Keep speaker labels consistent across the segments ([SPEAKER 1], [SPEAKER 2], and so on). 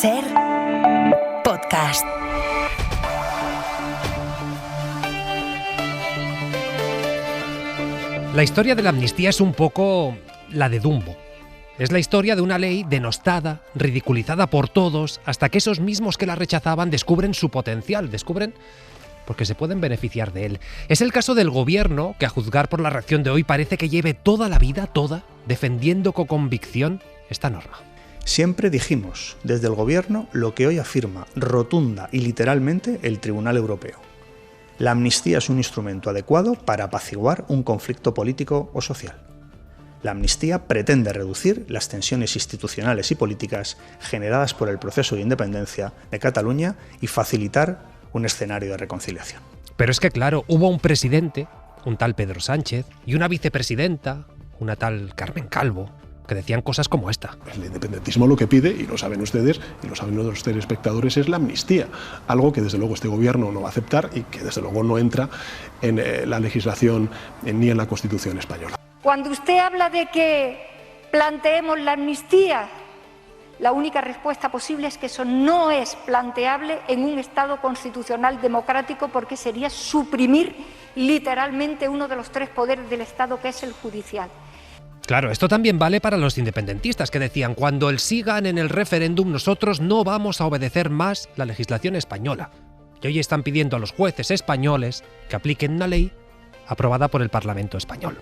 [SPEAKER 1] SER Podcast.
[SPEAKER 2] La historia de la amnistía es un poco la de Dumbo. Es la historia de una ley denostada, ridiculizada por todos, hasta que esos mismos que la rechazaban descubren su potencial, descubren porque se pueden beneficiar de él. Es el caso del gobierno, que a juzgar por la reacción de hoy parece que lleve toda la vida, defendiendo con convicción esta norma.
[SPEAKER 3] Siempre dijimos desde el gobierno lo que hoy afirma rotunda y literalmente el Tribunal Europeo. La amnistía es un instrumento adecuado para apaciguar un conflicto político o social. La amnistía pretende reducir las tensiones institucionales y políticas generadas por el proceso de independencia de Cataluña y facilitar un escenario de reconciliación.
[SPEAKER 2] Pero es que claro, hubo un presidente, un tal Pedro Sánchez, y una vicepresidenta, una tal Carmen Calvo, que decían cosas como esta.
[SPEAKER 4] El independentismo lo que pide, y lo saben ustedes, y lo saben los telespectadores, es la amnistía. Algo que desde luego este gobierno no va a aceptar y que desde luego no entra en la legislación ni en la Constitución española.
[SPEAKER 5] Cuando usted habla de que planteemos la amnistía, la única respuesta posible es que eso no es planteable en un Estado constitucional democrático, porque sería suprimir literalmente uno de los tres poderes del Estado, que es el judicial.
[SPEAKER 2] Claro, esto también vale para los independentistas que decían: cuando el sí gane en el referéndum, nosotros no vamos a obedecer más la legislación española. Y hoy están pidiendo a los jueces españoles que apliquen una ley aprobada por el Parlamento español.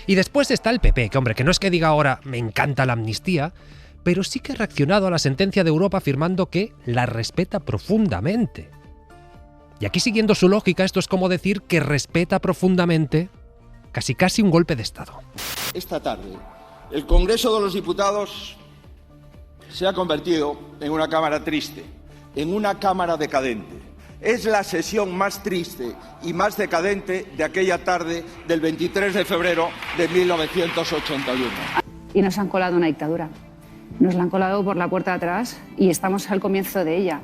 [SPEAKER 2] Y después está el PP, que hombre, que no es que diga ahora me encanta la amnistía, pero sí que ha reaccionado a la sentencia de Europa afirmando que la respeta profundamente. Y aquí, siguiendo su lógica, esto es como decir que respeta profundamente casi un golpe de Estado.
[SPEAKER 6] Esta tarde, el Congreso de los Diputados se ha convertido en una Cámara triste, en una Cámara decadente. Es la sesión más triste y más decadente de aquella tarde del 23 de febrero de 1981.
[SPEAKER 7] Y nos han colado una dictadura. Nos la han colado por la puerta de atrás y estamos al comienzo de ella.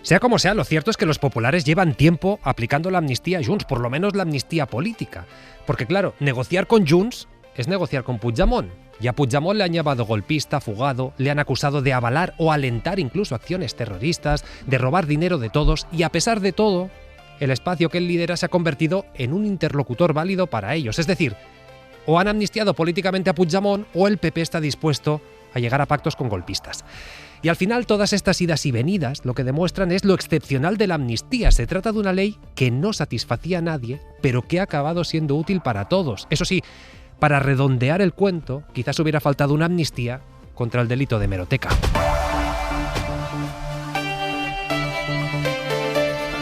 [SPEAKER 2] Sea como sea, lo cierto es que los populares llevan tiempo aplicando la amnistía a Junts, por lo menos la amnistía política. Porque claro, negociar con Junts es negociar con Puigdemont. Y a Puigdemont le han llamado golpista, fugado, le han acusado de avalar o alentar incluso acciones terroristas, de robar dinero de todos, y a pesar de todo, el espacio que él lidera se ha convertido en un interlocutor válido para ellos. Es decir, o han amnistiado políticamente a Puigdemont o el PP está dispuesto a llegar a pactos con golpistas. Y al final todas estas idas y venidas lo que demuestran es lo excepcional de la amnistía. Se trata de una ley que no satisfacía a nadie, pero que ha acabado siendo útil para todos. Eso sí, para redondear el cuento, quizás hubiera faltado una amnistía contra el delito de hemeroteca.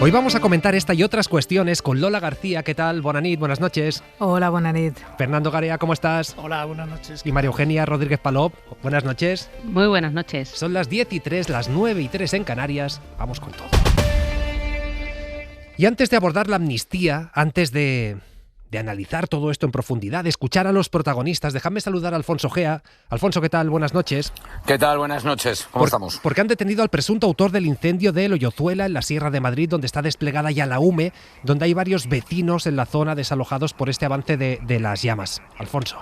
[SPEAKER 2] Hoy vamos a comentar esta y otras cuestiones con Lola García. ¿Qué tal? Bona nit, buenas noches.
[SPEAKER 8] Hola, buena nit.
[SPEAKER 2] Fernando Garea, ¿cómo estás?
[SPEAKER 9] Hola, buenas noches.
[SPEAKER 2] Y María Eugenia Rodríguez Palop, buenas noches.
[SPEAKER 10] Muy buenas noches.
[SPEAKER 2] Son las 10:03, las 9:03 en Canarias. Vamos con todo. Y antes de abordar la amnistía, antes de analizar todo esto en profundidad, de escuchar a los protagonistas, dejadme saludar a Alfonso Gea. Alfonso, ¿qué tal? Buenas noches.
[SPEAKER 11] ¿Qué tal? Buenas noches. ¿Cómo estamos?
[SPEAKER 2] Porque han detenido al presunto autor del incendio de Loyozuela, en la Sierra de Madrid, donde está desplegada ya la UME, donde hay varios vecinos en la zona desalojados por este avance de las llamas. Alfonso.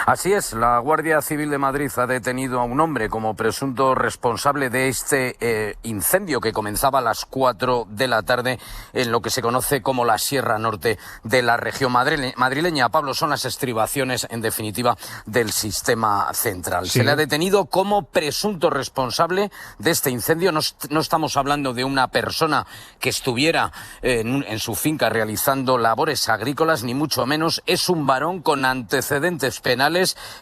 [SPEAKER 11] Así es, la Guardia Civil de Madrid ha detenido a un hombre como presunto responsable de este incendio que comenzaba a las 4 de la tarde en lo que se conoce como la Sierra Norte de la región madrileña. Pablo, son las estribaciones, en definitiva, del sistema central. Sí. Se le ha detenido como presunto responsable de este incendio. No estamos hablando de una persona que estuviera en su finca realizando labores agrícolas, ni mucho menos. Es un varón con antecedentes penales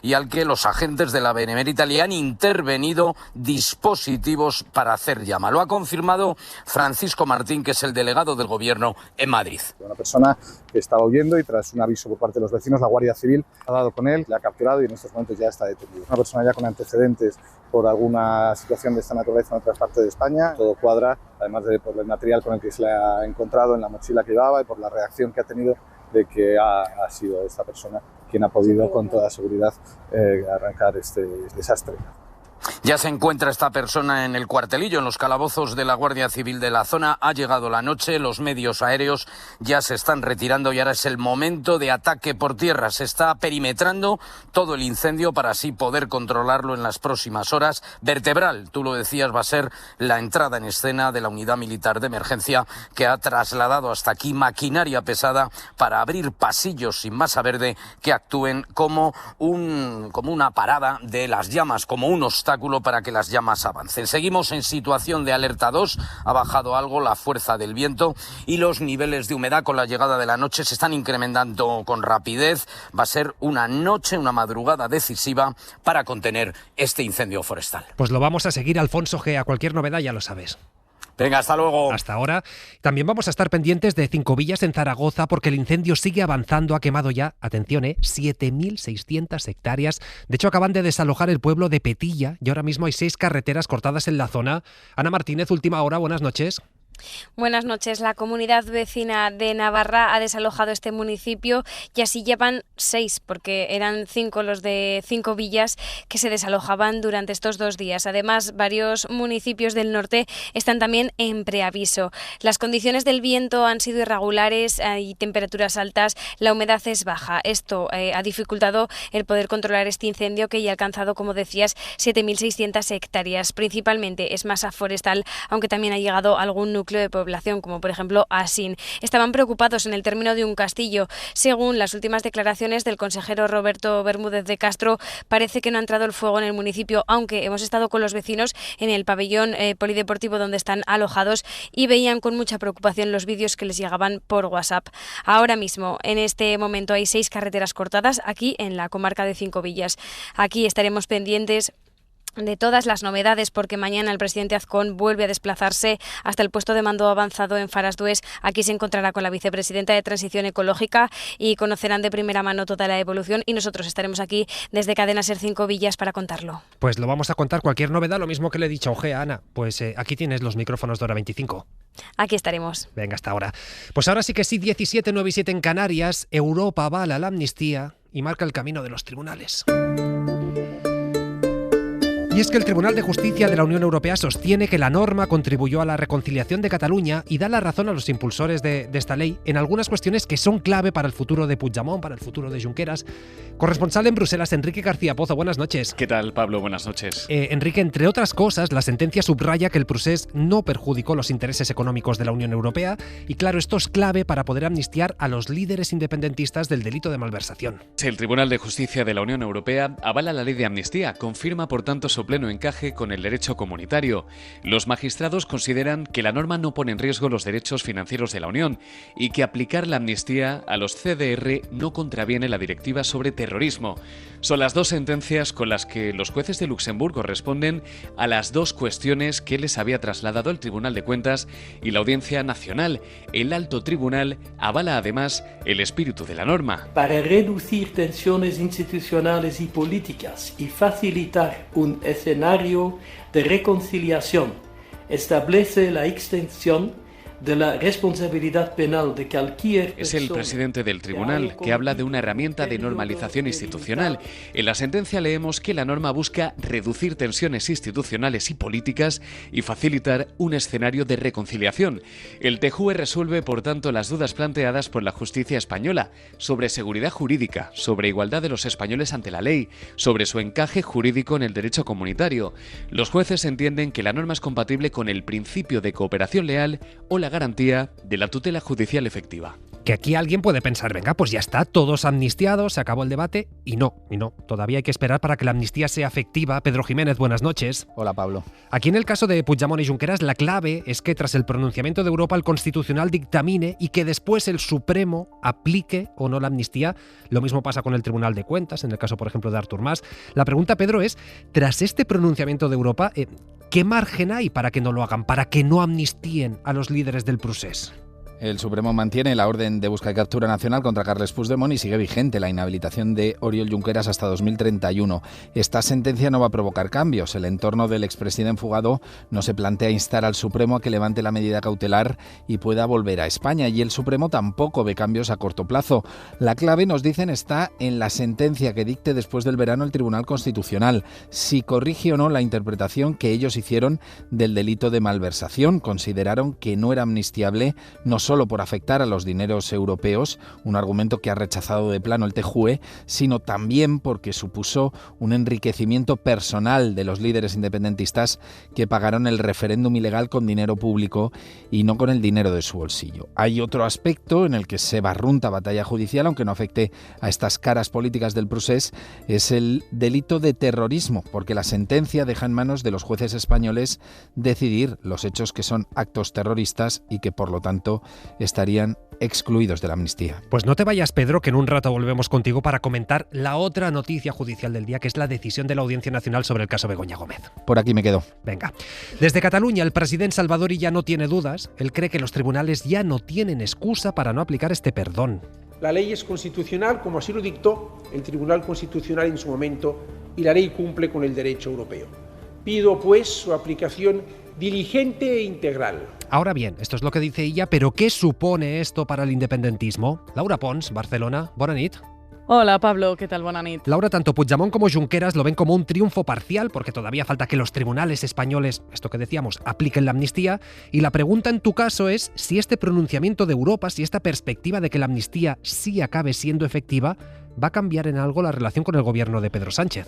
[SPEAKER 11] y al que los agentes de la Benemérita le han intervenido dispositivos para hacer llama. Lo ha confirmado Francisco Martín, que es el delegado del Gobierno en Madrid.
[SPEAKER 12] Una persona que estaba huyendo y tras un aviso por parte de los vecinos, la Guardia Civil ha dado con él, le ha capturado y en estos momentos ya está detenido. Una persona ya con antecedentes por alguna situación de esta naturaleza en otras partes de España. Todo cuadra, además de por el material con el que se le ha encontrado en la mochila que llevaba y por la reacción que ha tenido de que ha sido esta persona quien ha podido con toda seguridad arrancar este desastre.
[SPEAKER 11] Ya se encuentra esta persona en el cuartelillo, en los calabozos de la Guardia Civil de la zona. Ha llegado la noche, los medios aéreos ya se están retirando y ahora es el momento de ataque por tierra. Se está perimetrando todo el incendio para así poder controlarlo en las próximas horas. Vertebral, tú lo decías, va a ser la entrada en escena de la unidad militar de emergencia que ha trasladado hasta aquí maquinaria pesada para abrir pasillos sin masa verde que actúen como una parada de las llamas, como un obstáculo para que las llamas avancen. Seguimos en situación de alerta 2, ha bajado algo la fuerza del viento y los niveles de humedad con la llegada de la noche se están incrementando con rapidez. Va a ser una noche, una madrugada decisiva para contener este incendio forestal.
[SPEAKER 2] Pues lo vamos a seguir, Alfonso G. A cualquier novedad ya lo sabes.
[SPEAKER 11] Venga, hasta luego.
[SPEAKER 2] Hasta ahora. También vamos a estar pendientes de Cinco Villas en Zaragoza porque el incendio sigue avanzando. Ha quemado ya, atención, 7.600 hectáreas. De hecho, acaban de desalojar el pueblo de Petilla y ahora mismo hay 6 carreteras cortadas en la zona. Ana Martínez, última hora, buenas noches.
[SPEAKER 8] Buenas noches. La comunidad vecina de Navarra ha desalojado este municipio y así llevan 6, porque eran 5 los de Cinco Villas que se desalojaban durante estos 2 días. Además, varios municipios del norte están también en preaviso. Las condiciones del viento han sido irregulares, hay temperaturas altas, la humedad es baja. Esto ha dificultado el poder controlar este incendio que ya ha alcanzado, como decías, 7.600 hectáreas. Principalmente es masa forestal, aunque también ha llegado algún núcleo de población, como por ejemplo Asín. Estaban preocupados en el término de un castillo. Según las últimas declaraciones del consejero Roberto Bermúdez de Castro, parece que no ha entrado el fuego en el municipio, aunque hemos estado con los vecinos en el pabellón polideportivo donde están alojados y veían con mucha preocupación los vídeos que les llegaban por WhatsApp. Ahora mismo, en este momento, hay 6 carreteras cortadas aquí en la comarca de Cinco Villas. Aquí estaremos pendientes de todas las novedades porque mañana el presidente Azcón vuelve a desplazarse hasta el puesto de mando avanzado en Farasdués. Aquí se encontrará con la vicepresidenta de Transición Ecológica y conocerán de primera mano toda la evolución y nosotros estaremos aquí desde Cadena Ser Cinco Villas para contarlo.
[SPEAKER 2] Pues lo vamos a contar, cualquier novedad, lo mismo que le he dicho a Ojea, Ana. Pues aquí tienes los micrófonos de Hora 25.
[SPEAKER 8] Aquí estaremos.
[SPEAKER 2] Venga, hasta ahora. Pues ahora sí que sí, 17, 9 y 7 en Canarias. Europa avala la amnistía y marca el camino de los tribunales. Y es que el Tribunal de Justicia de la Unión Europea sostiene que la norma contribuyó a la reconciliación de Cataluña y da la razón a los impulsores de esta ley en algunas cuestiones que son clave para el futuro de Puigdemont, para el futuro de Junqueras. Corresponsal en Bruselas, Enrique García Pozo, buenas noches.
[SPEAKER 9] ¿Qué tal, Pablo? Buenas noches.
[SPEAKER 2] Enrique, entre otras cosas, la sentencia subraya que el procés no perjudicó los intereses económicos de la Unión Europea y claro, esto es clave para poder amnistiar a los líderes independentistas del delito de malversación.
[SPEAKER 9] El Tribunal de Justicia de la Unión Europea avala la ley de amnistía, confirma por tanto su pleno encaje con el derecho comunitario. Los magistrados consideran que la norma no pone en riesgo los derechos financieros de la Unión y que aplicar la amnistía a los CDR no contraviene la directiva sobre terrorismo. Son las 2 sentencias con las que los jueces de Luxemburgo responden a las 2 cuestiones que les había trasladado el Tribunal de Cuentas y la Audiencia Nacional. El Alto Tribunal avala además el espíritu de la norma.
[SPEAKER 10] Para reducir tensiones institucionales y políticas y facilitar un escenario de reconciliación, establece la extensión de la responsabilidad penal de cualquier persona.
[SPEAKER 9] Es el presidente del tribunal que habla de una herramienta de normalización institucional. En la sentencia leemos que la norma busca reducir tensiones institucionales y políticas y facilitar un escenario de reconciliación. El TJUE resuelve, por tanto, las dudas planteadas por la justicia española sobre seguridad jurídica, sobre igualdad de los españoles ante la ley, sobre su encaje jurídico en el derecho comunitario. Los jueces entienden que la norma es compatible con el principio de cooperación leal o la garantía de la tutela judicial efectiva.
[SPEAKER 2] Que aquí alguien puede pensar, venga, pues ya está, todos amnistiados, se acabó el debate, y no, todavía hay que esperar para que la amnistía sea efectiva. Pedro Jiménez, buenas noches.
[SPEAKER 13] Hola, Pablo.
[SPEAKER 2] Aquí en el caso de Puigdemont y Junqueras, la clave es que tras el pronunciamiento de Europa, el Constitucional dictamine y que después el Supremo aplique o no la amnistía. Lo mismo pasa con el Tribunal de Cuentas, en el caso, por ejemplo, de Artur Mas. La pregunta, Pedro, es, tras este pronunciamiento de Europa, ¿qué margen hay para que no lo hagan, para que no amnistíen a los líderes del procés?
[SPEAKER 13] El Supremo mantiene la orden de busca y captura nacional contra Carles Puigdemont y sigue vigente la inhabilitación de Oriol Junqueras hasta 2031. Esta sentencia no va a provocar cambios. El entorno del expresidente fugado no se plantea instar al Supremo a que levante la medida cautelar y pueda volver a España. Y el Supremo tampoco ve cambios a corto plazo. La clave, nos dicen, está en la sentencia que dicte después del verano el Tribunal Constitucional. Si corrige o no la interpretación que ellos hicieron del delito de malversación. Consideraron que no era amnistiable, no solo por afectar a los dineros europeos, un argumento que ha rechazado de plano el TJUE, sino también porque supuso un enriquecimiento personal de los líderes independentistas que pagaron el referéndum ilegal con dinero público y no con el dinero de su bolsillo. Hay otro aspecto en el que se barrunta batalla judicial, aunque no afecte a estas caras políticas del procés, es el delito de terrorismo, porque la sentencia deja en manos de los jueces españoles decidir los hechos que son actos terroristas y que por lo tanto estarían excluidos de la amnistía.
[SPEAKER 2] Pues no te vayas, Pedro, que en un rato volvemos contigo para comentar la otra noticia judicial del día, que es la decisión de la Audiencia Nacional sobre el caso Begoña Gómez.
[SPEAKER 13] Por aquí me quedo.
[SPEAKER 2] Venga. Desde Cataluña, el presidente Salvadori ya no tiene dudas. Él cree que los tribunales ya no tienen excusa para no aplicar este perdón.
[SPEAKER 14] La ley es constitucional, como así lo dictó el Tribunal Constitucional en su momento, y la ley cumple con el derecho europeo. Pido, pues, su aplicación diligente e integral.
[SPEAKER 2] Ahora bien, esto es lo que dice ella, pero ¿qué supone esto para el independentismo? Laura Pons, Barcelona, bona nit.
[SPEAKER 15] Hola Pablo, ¿qué tal? Bona nit.
[SPEAKER 2] Laura, tanto Puigdemont como Junqueras lo ven como un triunfo parcial porque todavía falta que los tribunales españoles, esto que decíamos, apliquen la amnistía, y la pregunta en tu caso es si este pronunciamiento de Europa, si esta perspectiva de que la amnistía sí acabe siendo efectiva, va a cambiar en algo la relación con el gobierno de Pedro Sánchez.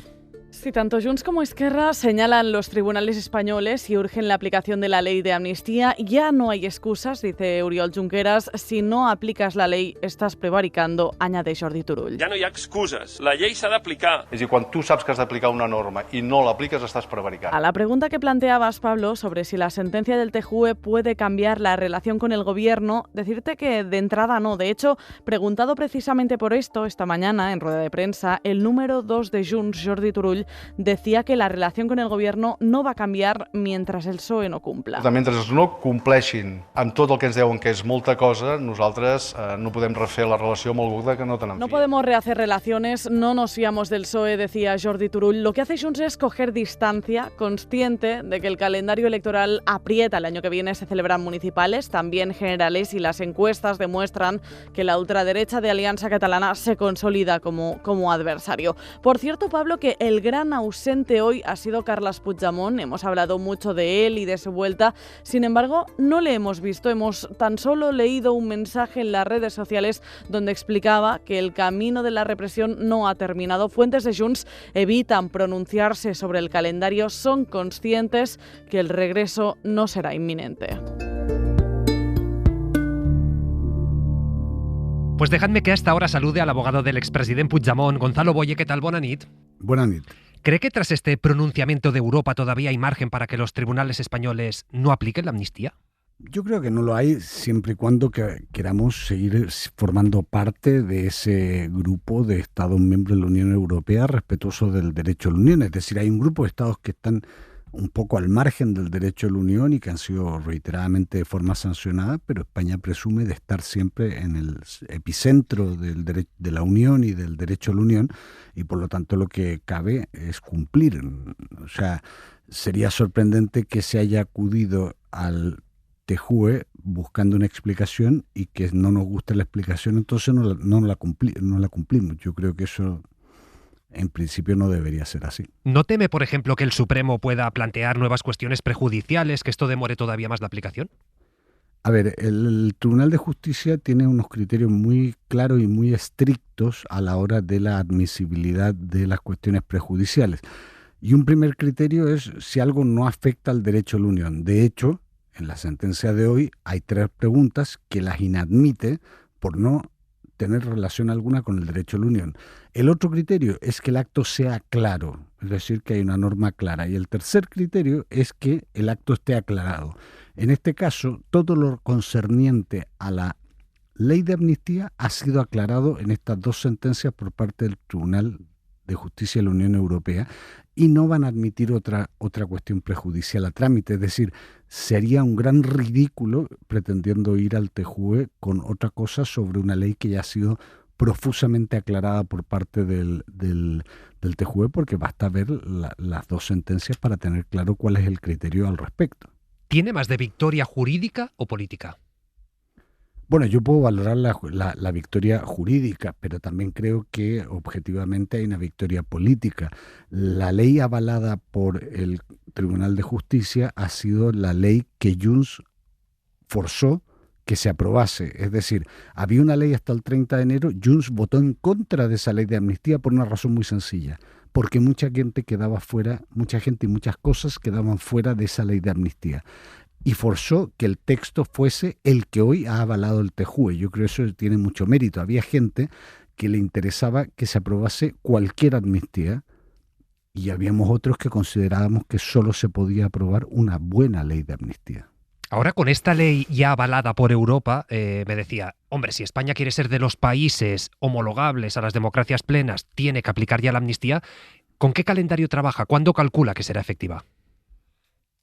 [SPEAKER 15] Sí, tanto Junts como Esquerra señalan los tribunales españoles y urgen la aplicación de la ley de amnistía. Ya no hay excusas, dice Oriol Junqueras. Si no aplicas la ley, estás prevaricando, añade Jordi Turull.
[SPEAKER 16] Ja no hi ha excuses. La llei s'ha d'aplicar.
[SPEAKER 17] És a dir, quan tu saps que has d'aplicar una norma i no l'apliques, estàs prevaricant.
[SPEAKER 15] A la pregunta que planteabas, Pablo, sobre si la sentencia del TJUE puede cambiar la relación con el gobierno, decirte que de entrada no. De hecho, preguntado precisamente por esto, esta mañana, en rueda de prensa, el número 2 de Junts, Jordi Turull, decía que la relación con el gobierno no va a cambiar mientras el PSOE no cumpla.
[SPEAKER 17] Mentre no compleixin amb tot el que ens deuen, que és molta cosa, nosaltres no podem refer la relació amb algú que no tenen.
[SPEAKER 15] No podemos rehacer relaciones, no nos fiamos del PSOE, decía Jordi Turull. Lo que hace Junts es coger distancia, consciente de que el calendario electoral aprieta. El año que viene se celebran municipales, también generales, y las encuestas demuestran que la ultraderecha de Alianza Catalana se consolida como adversario. Por cierto, Pablo, que el gran ausente hoy ha sido Carles Puigdemont. Hemos hablado mucho de él y de su vuelta. Sin embargo, no le hemos visto. Hemos tan solo leído un mensaje en las redes sociales donde explicaba que el camino de la represión no ha terminado. Fuentes de Junts evitan pronunciarse sobre el calendario. Son conscientes que el regreso no será inminente.
[SPEAKER 2] Pues dejadme que a esta hora salude al abogado del expresidente Puigdemont, Gonzalo Boye. ¿Qué tal? Bona nit.
[SPEAKER 18] Bona nit.
[SPEAKER 2] ¿Cree que tras este pronunciamiento de Europa todavía hay margen para que los tribunales españoles no apliquen la amnistía?
[SPEAKER 18] Yo creo que no lo hay siempre y cuando queramos seguir formando parte de ese grupo de Estados miembros de la Unión Europea respetuosos del derecho de la Unión. Es decir, hay un grupo de Estados que están un poco al margen del derecho de la Unión y que han sido reiteradamente de forma sancionada, pero España presume de estar siempre en el epicentro de la Unión y del derecho de la Unión, y por lo tanto lo que cabe es cumplir. O sea, sería sorprendente que se haya acudido al TJUE buscando una explicación y que no nos guste la explicación, entonces no la cumplimos. Yo creo que eso en principio no debería ser así.
[SPEAKER 2] ¿No teme, por ejemplo, que el Supremo pueda plantear nuevas cuestiones prejudiciales, que esto demore todavía más la aplicación?
[SPEAKER 18] A ver, el Tribunal de Justicia tiene unos criterios muy claros y muy estrictos a la hora de la admisibilidad de las cuestiones prejudiciales. Y un primer criterio es si algo no afecta al derecho de la Unión. De hecho, en la sentencia de hoy hay 3 preguntas que las inadmite por no tener relación alguna con el derecho de la Unión. El otro criterio es que el acto sea claro, es decir, que hay una norma clara. Y el tercer criterio es que el acto esté aclarado. En este caso, todo lo concerniente a la ley de amnistía ha sido aclarado en estas 2 sentencias por parte del Tribunal de Justicia de la Unión Europea y no van a admitir otra cuestión prejudicial a trámite. Es decir, sería un gran ridículo pretendiendo ir al TJUE con otra cosa sobre una ley que ya ha sido profusamente aclarada por parte del TJUE, porque basta ver las dos sentencias para tener claro cuál es el criterio al respecto.
[SPEAKER 2] ¿Tiene más de victoria jurídica o política?
[SPEAKER 18] Bueno, yo puedo valorar la victoria jurídica, pero también creo que objetivamente hay una victoria política. La ley avalada por el Tribunal de Justicia ha sido la ley que Junts forzó que se aprobase. Es decir, había una ley hasta el 30 de enero, Junts votó en contra de esa ley de amnistía por una razón muy sencilla, porque mucha gente quedaba fuera, mucha gente y muchas cosas quedaban fuera de esa ley de amnistía. Y forzó que el texto fuese el que hoy ha avalado el TJUE. Yo creo que eso tiene mucho mérito. Había gente que le interesaba que se aprobase cualquier amnistía y habíamos otros que considerábamos que solo se podía aprobar una buena ley de amnistía.
[SPEAKER 2] Ahora, con esta ley ya avalada por Europa, me decía, hombre, si España quiere ser de los países homologables a las democracias plenas, tiene que aplicar ya la amnistía. ¿Con qué calendario trabaja? ¿Cuándo calcula que será efectiva?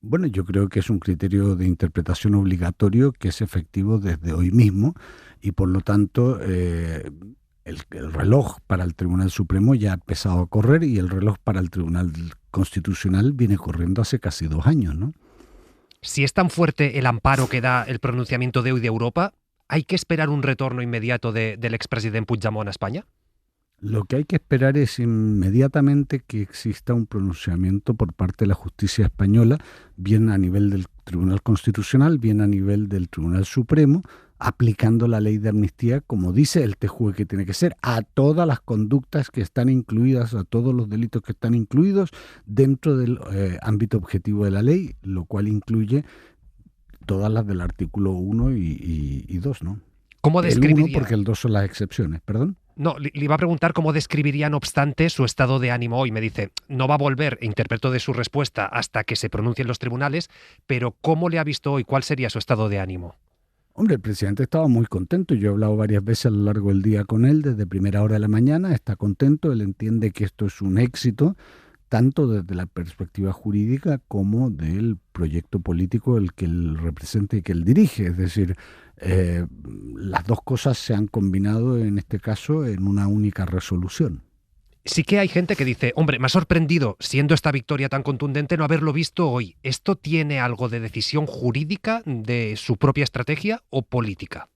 [SPEAKER 18] Bueno, yo creo que es un criterio de interpretación obligatorio que es efectivo desde hoy mismo y por lo tanto el reloj para el Tribunal Supremo ya ha empezado a correr y el reloj para el Tribunal Constitucional viene corriendo hace casi 2 años, ¿no?
[SPEAKER 2] Si es tan fuerte el amparo que da el pronunciamiento de hoy de Europa, ¿hay que esperar un retorno inmediato del expresidente Puigdemont a España?
[SPEAKER 18] Lo que hay que esperar es inmediatamente que exista un pronunciamiento por parte de la justicia española, bien a nivel del Tribunal Constitucional, bien a nivel del Tribunal Supremo, aplicando la ley de amnistía, como dice el TJUE que tiene que ser, a todas las conductas que están incluidas, a todos los delitos que están incluidos dentro del ámbito objetivo de la ley, lo cual incluye todas las del artículo 1 y 2, ¿no?
[SPEAKER 2] ¿Cómo describiría?
[SPEAKER 18] El 1 porque el 2 son las excepciones, ¿perdón?
[SPEAKER 2] No, le iba a preguntar cómo describiría, no obstante, su estado de ánimo hoy. Me dice, no va a volver, interpreto de su respuesta, hasta que se pronuncien los tribunales, pero ¿cómo le ha visto hoy? ¿Cuál sería su estado de ánimo?
[SPEAKER 18] Hombre, el presidente estaba muy contento. Yo he hablado varias veces a lo largo del día con él, desde primera hora de la mañana. Está contento, él entiende que esto es un éxito, tanto desde la perspectiva jurídica como del proyecto político el que él representa y que él dirige. Es decir, las dos cosas se han combinado en este caso en una única resolución.
[SPEAKER 2] Sí que hay gente que dice, hombre, me ha sorprendido, siendo esta victoria tan contundente, no haberlo visto hoy. ¿Esto tiene algo de decisión jurídica de su propia estrategia o política?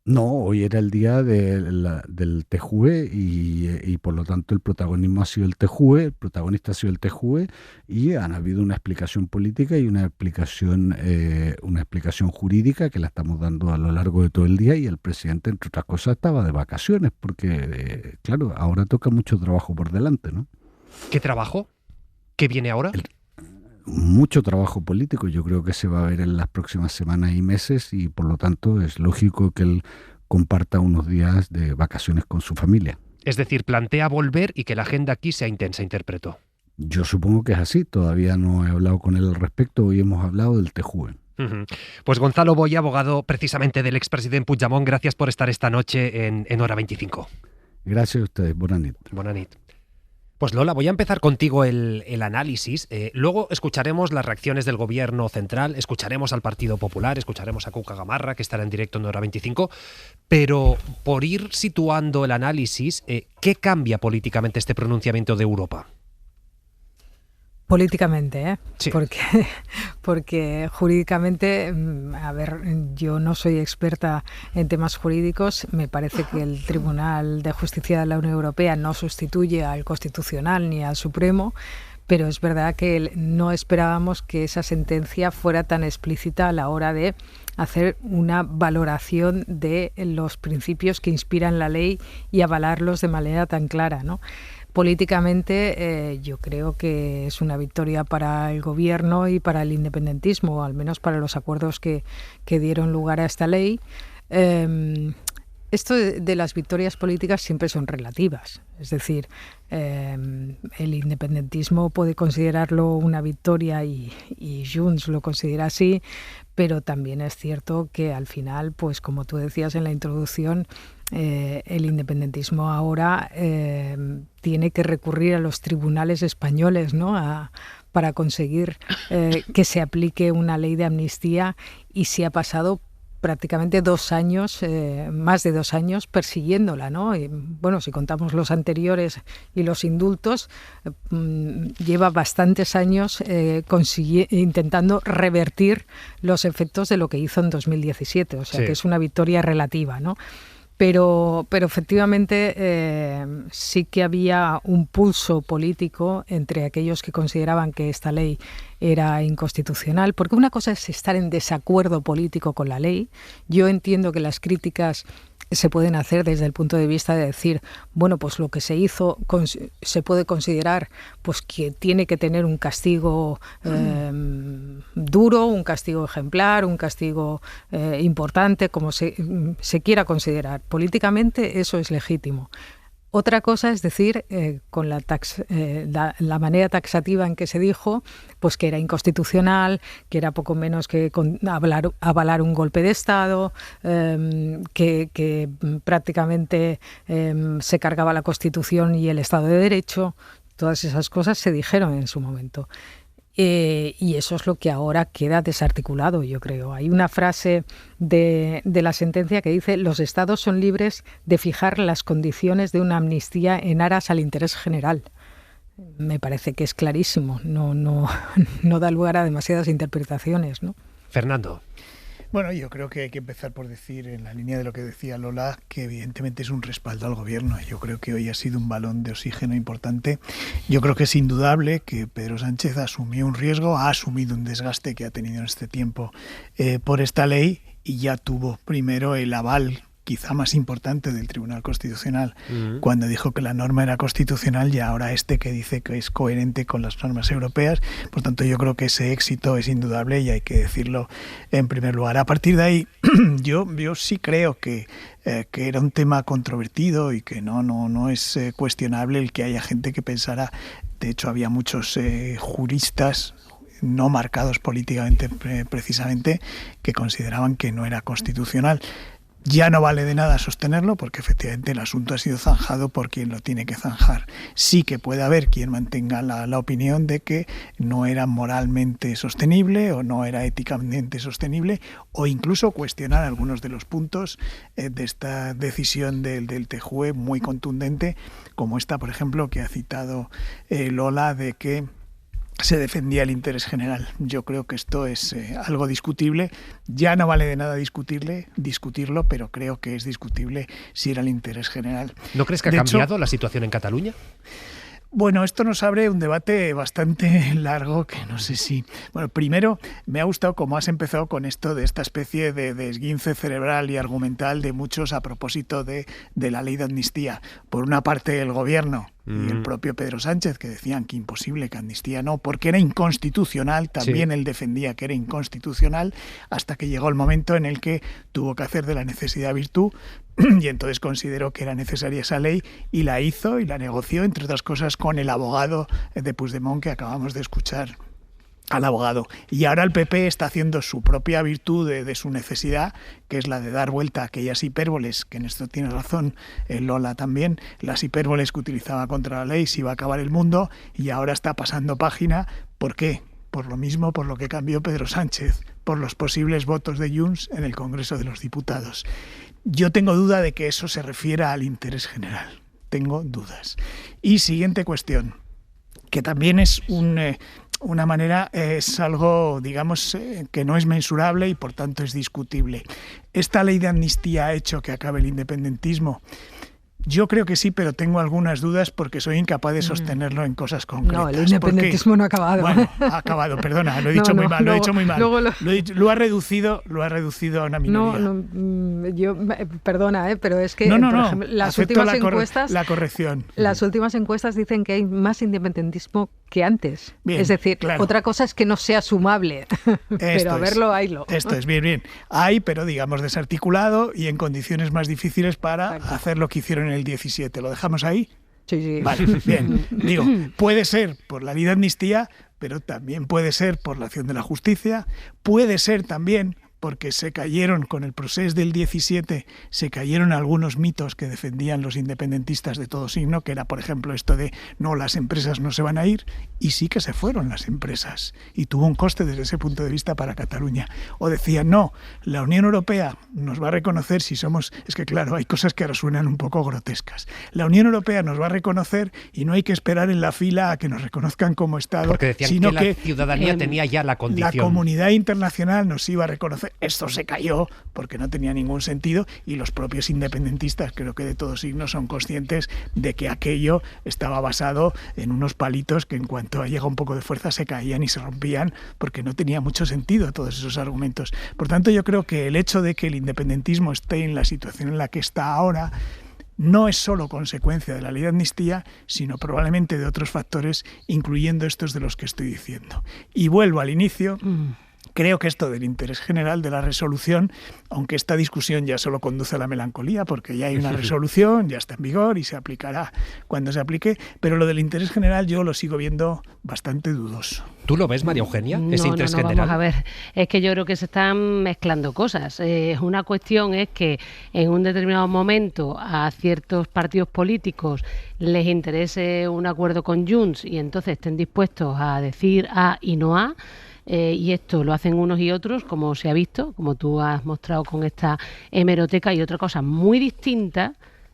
[SPEAKER 18] No, hoy era el día del TJUE y por lo tanto el protagonismo ha sido el TJUE, el protagonista ha sido el TJUE y han habido una explicación política y una explicación jurídica que la estamos dando a lo largo de todo el día y el presidente, entre otras cosas, estaba de vacaciones porque, claro, ahora toca mucho trabajo por delante, ¿no?
[SPEAKER 2] ¿Qué trabajo? ¿Qué viene ahora?
[SPEAKER 18] Mucho trabajo político, yo creo que se va a ver en las próximas semanas y meses y por lo tanto es lógico que él comparta unos días de vacaciones con su familia.
[SPEAKER 2] Es decir, plantea volver y que la agenda aquí sea intensa, interpreto.
[SPEAKER 18] Yo supongo que es así, todavía no he hablado con él al respecto, hoy hemos hablado del TJUE.
[SPEAKER 2] Pues Gonzalo Boye, abogado precisamente del expresidente Puigdemont, gracias por estar esta noche en Hora 25.
[SPEAKER 18] Gracias a ustedes, buena nit.
[SPEAKER 2] Buena nit. Pues Lola, voy a empezar contigo el análisis. Luego escucharemos las reacciones del gobierno central, escucharemos al Partido Popular, escucharemos a Cuca Gamarra, que estará en directo en Hora 25. Pero por ir situando el análisis, ¿qué cambia políticamente este pronunciamiento de Europa?
[SPEAKER 19] Políticamente, ¿eh?
[SPEAKER 2] Sí.
[SPEAKER 19] Porque jurídicamente, a ver, yo no soy experta en temas jurídicos, me parece que el Tribunal de Justicia de la Unión Europea no sustituye al Constitucional ni al Supremo, pero es verdad que no esperábamos que esa sentencia fuera tan explícita a la hora de hacer una valoración de los principios que inspiran la ley y avalarlos de manera tan clara, ¿no? Políticamente yo creo que es una victoria para el gobierno y para el independentismo, al menos para los acuerdos que dieron lugar a esta ley. Esto de las victorias políticas siempre son relativas, es decir, el independentismo puede considerarlo una victoria y Junts lo considera así, pero también es cierto que al final, pues como tú decías en la introducción, el independentismo ahora tiene que recurrir a los tribunales españoles, ¿no? Para conseguir que se aplique una ley de amnistía, y se ha pasado prácticamente 2 años, más de 2 años persiguiéndola, ¿no? Y, bueno, si contamos los anteriores y los indultos, lleva bastantes años intentando revertir los efectos de lo que hizo en 2017, o sea que es una victoria relativa, ¿no? Pero efectivamente sí que había un pulso político entre aquellos que consideraban que esta ley era inconstitucional, porque una cosa es estar en desacuerdo político con la ley. Yo entiendo que las críticas se pueden hacer desde el punto de vista de decir, bueno, pues lo que se hizo se puede considerar pues que tiene que tener un castigo duro, un castigo ejemplar, un castigo importante, como se quiera considerar. Políticamente eso es legítimo. Otra cosa es decir, con la manera taxativa en que se dijo, pues que era inconstitucional, que era poco menos que avalar un golpe de Estado, que prácticamente se cargaba la Constitución y el Estado de Derecho. Todas esas cosas se dijeron en su momento. Y eso es lo que ahora queda desarticulado, yo creo. Hay una frase de la sentencia que dice: los Estados son libres de fijar las condiciones de una amnistía en aras al interés general. Me parece que es clarísimo, no da lugar a demasiadas interpretaciones, ¿no?
[SPEAKER 2] Fernando.
[SPEAKER 20] Bueno, yo creo que hay que empezar por decir, en la línea de lo que decía Lola, que evidentemente es un respaldo al gobierno. Yo creo que hoy ha sido un balón de oxígeno importante. Yo creo que es indudable que Pedro Sánchez asumió un riesgo, ha asumido un desgaste que ha tenido en este tiempo por esta ley, y ya tuvo primero el aval quizá más importante del Tribunal Constitucional cuando dijo que la norma era constitucional, y ahora que dice que es coherente con las normas europeas. Por tanto, yo creo que ese éxito es indudable y hay que decirlo en primer lugar. A partir de ahí, yo sí creo que era un tema controvertido y que no es cuestionable el que haya gente que pensara. De hecho, había muchos juristas no marcados políticamente precisamente que consideraban que no era constitucional. Ya no vale de nada sostenerlo, porque efectivamente el asunto ha sido zanjado por quien lo tiene que zanjar. Sí que puede haber quien mantenga la opinión de que no era moralmente sostenible o no era éticamente sostenible, o incluso cuestionar algunos de los puntos de esta decisión del TJUE muy contundente, como esta, por ejemplo, que ha citado Lola, de que se defendía el interés general. Yo creo que esto es algo discutible. Ya no vale de nada discutirlo, pero creo que es discutible si era el interés general.
[SPEAKER 2] ¿No crees que ha cambiado la situación en Cataluña?
[SPEAKER 20] Bueno, esto nos abre un debate bastante largo que no sé si... Bueno, primero, me ha gustado cómo has empezado con esto de esta especie de esguince cerebral y argumental de muchos a propósito de la ley de amnistía. Por una parte, el gobierno y el propio Pedro Sánchez, que decían que imposible, que amnistía no, porque era inconstitucional. También él defendía que era inconstitucional, hasta que llegó el momento en el que tuvo que hacer de la necesidad virtud, y entonces consideró que era necesaria esa ley y la hizo y la negoció, entre otras cosas, con el abogado de Puigdemont, que acabamos de escuchar al abogado. Y ahora el PP está haciendo su propia virtud de su necesidad, que es la de dar vuelta a aquellas hipérboles, que en esto tiene razón Lola también, las hipérboles que utilizaba contra la ley, si iba a acabar el mundo, y ahora está pasando página. ¿Por qué? Por lo mismo, por lo que cambió Pedro Sánchez, por los posibles votos de Junts en el Congreso de los Diputados. Yo tengo duda de que eso se refiera al interés general. Tengo dudas. Y siguiente cuestión, que también es una manera, es algo, digamos, que no es mensurable y por tanto es discutible. ¿Esta ley de amnistía ha hecho que acabe el independentismo? Yo creo que sí, pero tengo algunas dudas porque soy incapaz de sostenerlo en cosas concretas.
[SPEAKER 19] No, el independentismo no ha acabado.
[SPEAKER 20] Bueno, ha acabado, perdona, lo he dicho muy mal, lo he dicho muy mal. Lo ha reducido a una minoría.
[SPEAKER 19] Perdona, pero es que por ejemplo, las últimas encuestas,
[SPEAKER 20] la corrección.
[SPEAKER 19] Las últimas encuestas dicen que hay más independentismo que antes.
[SPEAKER 20] Bien,
[SPEAKER 19] es decir,
[SPEAKER 20] claro.
[SPEAKER 19] Otra cosa es que no sea sumable, pero a verlo, haylo.
[SPEAKER 20] Esto es bien. Hay, pero digamos desarticulado y en condiciones más difíciles para hacer lo que hicieron en el 17. ¿Lo dejamos ahí?
[SPEAKER 19] Sí.
[SPEAKER 20] Vale, bien. Digo, puede ser por la ley de amnistía, pero también puede ser por la acción de la justicia, puede ser también porque se cayeron con el proceso del 17, se cayeron algunos mitos que defendían los independentistas de todo signo, que era, por ejemplo, esto de no, las empresas no se van a ir, y sí que se fueron las empresas, y tuvo un coste desde ese punto de vista para Cataluña. O decían, no, la Unión Europea nos va a reconocer si somos... Es que claro, hay cosas que ahora suenan un poco grotescas. La Unión Europea nos va a reconocer y no hay que esperar en la fila a que nos reconozcan como Estado,
[SPEAKER 2] porque decían
[SPEAKER 20] sino
[SPEAKER 2] que la ciudadanía tenía ya la condición.
[SPEAKER 20] La comunidad internacional nos iba a reconocer. Esto se cayó porque no tenía ningún sentido, y los propios independentistas, creo que de todo signo, son conscientes de que aquello estaba basado en unos palitos que en cuanto llega un poco de fuerza se caían y se rompían, porque no tenía mucho sentido todos esos argumentos. Por tanto, yo creo que el hecho de que el independentismo esté en la situación en la que está ahora no es solo consecuencia de la ley de amnistía, sino probablemente de otros factores, incluyendo estos de los que estoy diciendo. Y vuelvo al inicio. Creo que esto del interés general de la resolución, aunque esta discusión ya solo conduce a la melancolía, porque ya hay una resolución, ya está en vigor y se aplicará cuando se aplique, pero lo del interés general yo lo sigo viendo bastante dudoso.
[SPEAKER 2] ¿Tú lo ves, María Eugenia, ese interés
[SPEAKER 21] no,
[SPEAKER 2] general?
[SPEAKER 21] Vamos a ver, es que yo creo que se están mezclando cosas. Una cuestión es que en un determinado momento a ciertos partidos políticos les interese un acuerdo con Junts y entonces estén dispuestos a decir A y no A. Y esto lo hacen unos y otros, como se ha visto, como tú has mostrado con esta hemeroteca. Y otra cosa muy distinta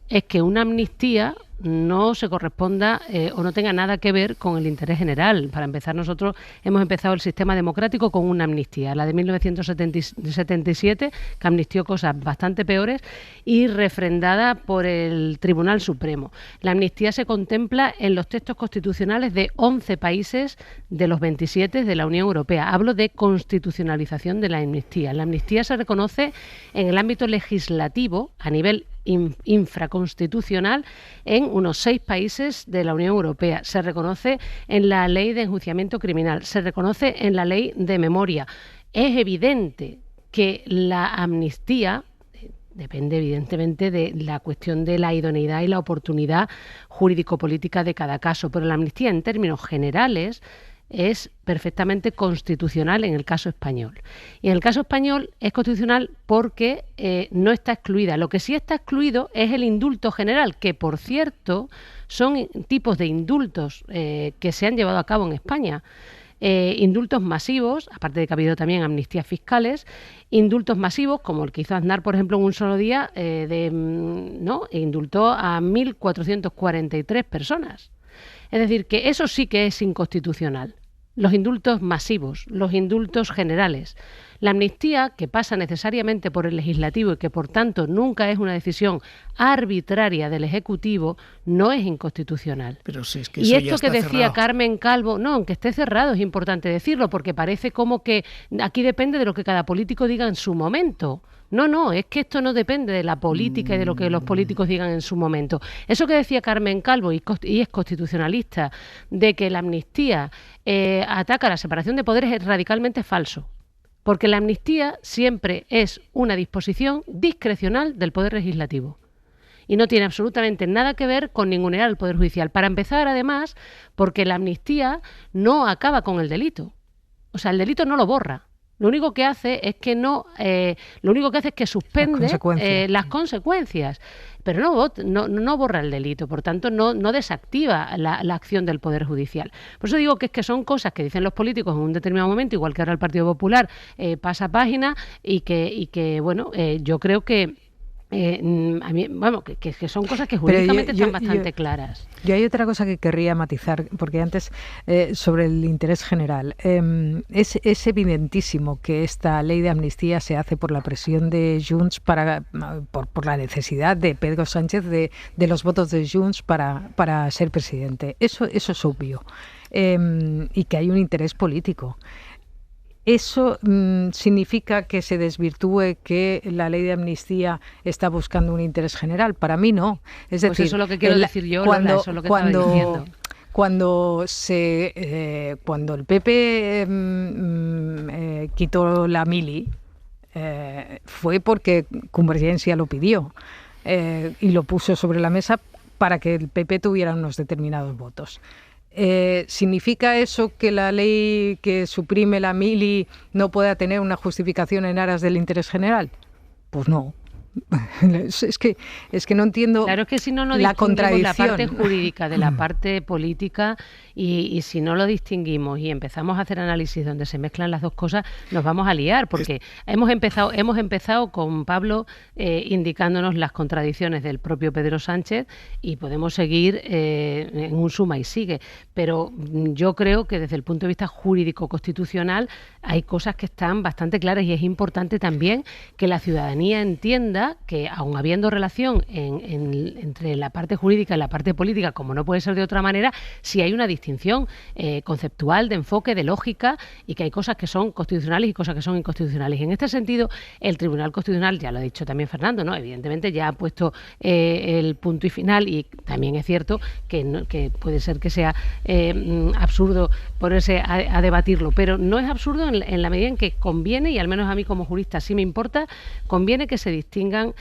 [SPEAKER 21] es que una amnistía no se corresponda o no tenga nada que ver con el interés general. Para empezar, nosotros hemos empezado el sistema democrático con una amnistía, la de 1977, que amnistió cosas bastante peores y refrendada por el Tribunal Supremo. La amnistía se contempla en los textos constitucionales de 11 países de los 27 de la Unión Europea. Hablo de constitucionalización de la amnistía. La amnistía se reconoce en el ámbito legislativo a nivel infraconstitucional en unos 6 países de la Unión Europea. Se reconoce en la ley de enjuiciamiento criminal, se reconoce en la ley de memoria. Es evidente que la amnistía depende evidentemente de la cuestión de la idoneidad y la oportunidad jurídico-política de cada caso, pero la amnistía en términos generales es perfectamente constitucional en el caso español. Y en el caso español es constitucional porque no está excluida. Lo que sí está excluido es el indulto general, que por cierto son tipos de indultos que se han llevado a cabo en España. Indultos masivos, aparte de que ha habido también amnistías fiscales, indultos masivos, como el que hizo Aznar, por ejemplo, en un solo día, indultó a 1.443 personas. Es decir, que eso sí que es inconstitucional. Los indultos masivos, los indultos generales. La amnistía, que pasa necesariamente por el legislativo y que por tanto nunca es una decisión arbitraria del Ejecutivo, no es inconstitucional.
[SPEAKER 20] Pero si es que
[SPEAKER 21] y
[SPEAKER 20] eso
[SPEAKER 21] esto
[SPEAKER 20] ya está
[SPEAKER 21] que decía
[SPEAKER 20] cerrado.
[SPEAKER 21] Carmen Calvo, no, aunque esté cerrado es importante decirlo, porque parece como que aquí depende de lo que cada político diga en su momento. No, es que esto no depende de la política y de lo que los políticos digan en su momento. Eso que decía Carmen Calvo, y es constitucionalista, de que la amnistía ataca la separación de poderes, es radicalmente falso. Porque la amnistía siempre es una disposición discrecional del Poder Legislativo. Y no tiene absolutamente nada que ver con ningunear al Poder Judicial. Para empezar, además, porque la amnistía no acaba con el delito. O sea, el delito no lo borra. Lo único que hace es que suspende las consecuencias, pero no borra el delito, por tanto no desactiva la acción del Poder Judicial. Por eso digo que es que son cosas que dicen los políticos en un determinado momento, igual que ahora el Partido Popular pasa página y que yo creo que que son cosas que jurídicamente están bastante claras.
[SPEAKER 19] Yo hay otra cosa que querría matizar, porque antes sobre el interés general. Es evidentísimo que esta ley de amnistía se hace por la presión de Junts por la necesidad de Pedro Sánchez de los votos de Junts para ser presidente. Eso es obvio. Y que hay un interés político. ¿Eso significa que se desvirtúe que la ley de amnistía está buscando un interés general? Para mí no. Es decir,
[SPEAKER 21] eso es lo que quiero decir yo, Lola, eso es lo que estaba diciendo.
[SPEAKER 19] Cuando el PP quitó la mili, fue porque Convergencia lo pidió y lo puso sobre la mesa para que el PP tuviera unos determinados votos. ¿Significa eso que la ley que suprime la mili no pueda tener una justificación en aras del interés general? Pues no. Es que no entiendo.
[SPEAKER 21] Claro, es que si no
[SPEAKER 19] la contradicción.
[SPEAKER 21] La parte jurídica de la parte política y si no lo distinguimos y empezamos a hacer análisis donde se mezclan las dos cosas, nos vamos a liar, porque hemos empezado con Pablo indicándonos las contradicciones del propio Pedro Sánchez y podemos seguir en un suma y sigue, pero yo creo que desde el punto de vista jurídico constitucional hay cosas que están bastante claras y es importante también que la ciudadanía entienda que, aun habiendo relación entre la parte jurídica y la parte política, como no puede ser de otra manera, sí hay una distinción conceptual, de enfoque, de lógica, y que hay cosas que son constitucionales y cosas que son inconstitucionales. Y en este sentido, el Tribunal Constitucional, ya lo ha dicho también Fernando, ¿no? Evidentemente ya ha puesto el punto y final, y también es cierto que puede ser que sea absurdo ponerse a debatirlo, pero no es absurdo en la medida en que conviene, y al menos a mí como jurista sí me importa, conviene que se distingan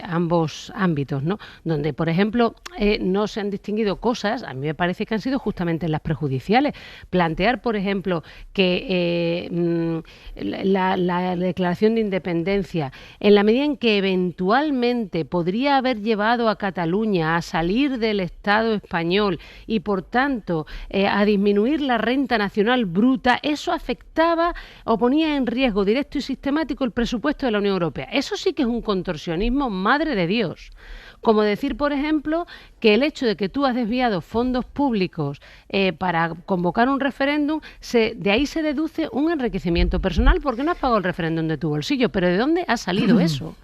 [SPEAKER 21] ambos ámbitos, ¿no? Donde, por ejemplo, no se han distinguido cosas, a mí me parece que han sido justamente las prejudiciales. Plantear, por ejemplo, que la declaración de independencia, en la medida en que eventualmente podría haber llevado a Cataluña a salir del Estado español y, por tanto, a disminuir la renta nacional bruta, eso afectaba o ponía en riesgo directo y sistemático el presupuesto de la Unión Europea. Eso sí que es un contorsionismo, madre de Dios. Como decir, por ejemplo, que el hecho de que tú has desviado fondos públicos para convocar un referéndum, de ahí se deduce un enriquecimiento personal porque no has pagado el referéndum de tu bolsillo. ¿Pero de dónde ha salido eso?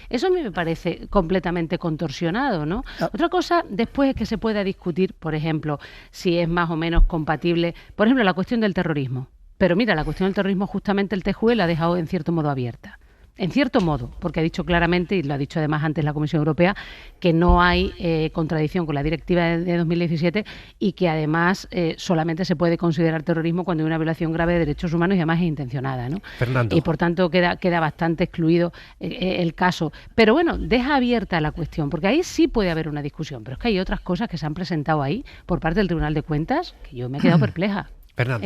[SPEAKER 21] Eso a mí me parece completamente contorsionado, ¿no? Otra cosa después es que se pueda discutir, por ejemplo, si es más o menos compatible, por ejemplo, la cuestión del terrorismo. Pero mira, la cuestión del terrorismo justamente el TJUE la ha dejado en cierto modo abierta. En cierto modo, porque ha dicho claramente, y lo ha dicho además antes la Comisión Europea, que no hay contradicción con la directiva de 2017 y que además solamente se puede considerar terrorismo cuando hay una violación grave de derechos humanos y además es intencionada, ¿no?
[SPEAKER 2] Fernando.
[SPEAKER 21] Y por tanto queda bastante excluido el caso. Pero bueno, deja abierta la cuestión, porque ahí sí puede haber una discusión, pero es que hay otras cosas que se han presentado ahí por parte del Tribunal de Cuentas que yo me he quedado perpleja.
[SPEAKER 2] Fernando.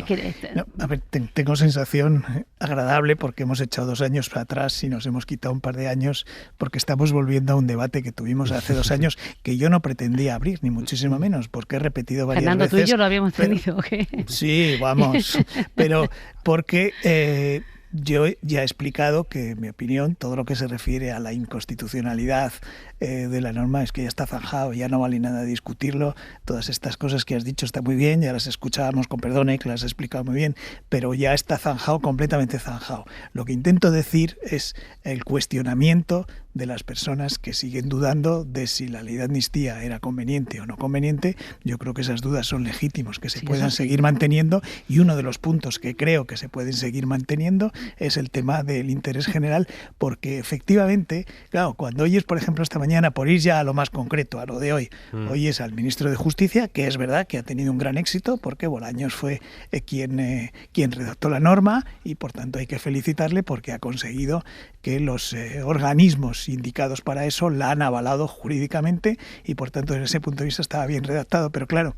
[SPEAKER 20] No, a ver, tengo sensación agradable porque hemos echado 2 años para atrás y nos hemos quitado un par de años porque estamos volviendo a un debate que tuvimos hace 2 años que yo no pretendía abrir, ni muchísimo menos, porque he repetido varias
[SPEAKER 21] Fernando,
[SPEAKER 20] veces.
[SPEAKER 21] Fernando, tú y yo lo habíamos tenido, ¿o qué?
[SPEAKER 20] Sí, vamos, pero porque yo ya he explicado que, en mi opinión, todo lo que se refiere a la inconstitucionalidad de la norma es que ya está zanjado, ya no vale nada discutirlo. Todas estas cosas que has dicho están muy bien, ya las escuchábamos con perdón, que las has explicado muy bien, pero ya está zanjado, completamente zanjado. Lo que intento decir es el cuestionamiento de las personas que siguen dudando de si la ley de amnistía era conveniente o no conveniente. Yo creo que esas dudas son legítimos, que se puedan seguir manteniendo, y uno de los puntos que creo que se pueden seguir manteniendo es el tema del interés general, porque efectivamente, claro, cuando oyes, por ejemplo, esta mañana, por ir ya a lo más concreto, a lo de hoy, oyes al ministro de Justicia, que es verdad que ha tenido un gran éxito, porque Bolaños fue quien redactó la norma, y por tanto hay que felicitarle porque ha conseguido que los organismos indicados para eso la han avalado jurídicamente, y por tanto desde ese punto de vista estaba bien redactado. Pero claro,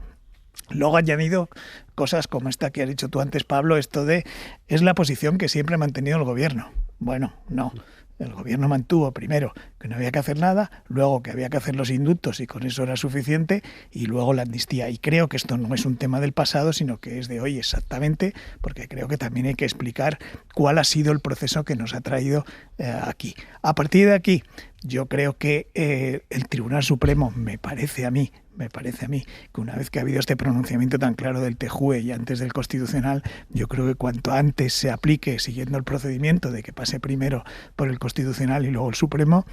[SPEAKER 20] luego han añadido cosas como esta que has dicho tú antes, Pablo, esto de es la posición que siempre ha mantenido el gobierno. Bueno, no. El gobierno mantuvo primero que no había que hacer nada, luego que había que hacer los indultos y con eso era suficiente, y luego la amnistía. Y creo que esto no es un tema del pasado, sino que es de hoy exactamente, porque creo que también hay que explicar cuál ha sido el proceso que nos ha traído aquí. A partir de aquí, yo creo que el Tribunal Supremo, me parece a mí, que una vez que ha habido este pronunciamiento tan claro del TJUE y antes del Constitucional, yo creo que cuanto antes se aplique, siguiendo el procedimiento de que pase primero por el Constitucional y luego el Supremo,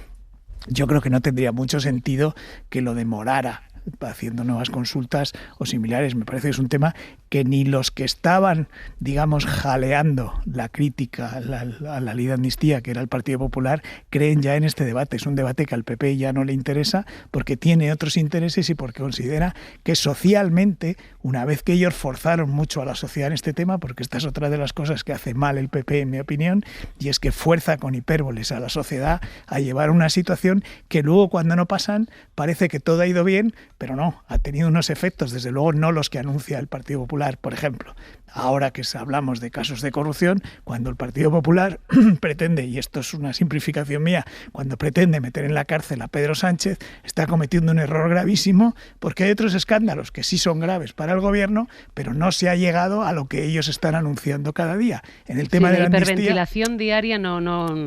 [SPEAKER 20] yo creo que no tendría mucho sentido que lo demorara haciendo nuevas consultas o similares. Me parece que es un tema que ni los que estaban, digamos, jaleando la crítica a la ley de amnistía, que era el Partido Popular, creen ya en este debate. Es un debate que al PP ya no le interesa porque tiene otros intereses y porque considera que socialmente, una vez que ellos forzaron mucho a la sociedad en este tema, porque esta es otra de las cosas que hace mal el PP, en mi opinión, y es que fuerza con hipérboles a la sociedad a llevar una situación que luego, cuando no pasan, parece que todo ha ido bien, pero no, ha tenido unos efectos, desde luego no los que anuncia el Partido Popular. Por ejemplo, ahora que hablamos de casos de corrupción, cuando el Partido Popular pretende, y esto es una simplificación mía, cuando pretende meter en la cárcel a Pedro Sánchez, está cometiendo un error gravísimo, porque hay otros escándalos que sí son graves para el gobierno, pero no se ha llegado a lo que ellos están anunciando cada día. En el tema de la amnistía,
[SPEAKER 21] hiperventilación diaria no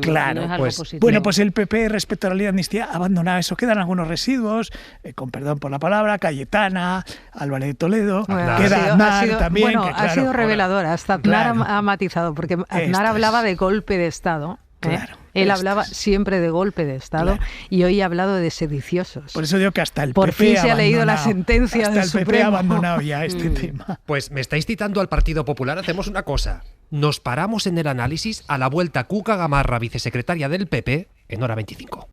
[SPEAKER 20] claro,
[SPEAKER 21] no es algo
[SPEAKER 20] pues,
[SPEAKER 21] positivo.
[SPEAKER 20] Bueno, pues el PP respecto a la ley de amnistía ha abandonado eso. Quedan algunos residuos, con perdón por la palabra, Cayetana, Álvarez de Toledo, queda Aznar también.
[SPEAKER 19] Bueno,
[SPEAKER 20] que, claro,
[SPEAKER 19] ha sido reveladora. Hasta Aznar ha matizado, porque Aznar hablaba de golpe de Estado.
[SPEAKER 20] Claro.
[SPEAKER 19] Él hablaba siempre de golpe de Estado y hoy ha hablado de sediciosos.
[SPEAKER 20] Por eso digo que hasta el
[SPEAKER 19] Por
[SPEAKER 20] PP
[SPEAKER 19] fin se ha leído la sentencia del Supremo.
[SPEAKER 20] Hasta el PP ha abandonado ya este tema.
[SPEAKER 2] Pues me estáis citando al Partido Popular, hacemos una cosa. Nos paramos en el análisis a la vuelta. Cuca Gamarra, vicesecretaria del PP, en Hora 25.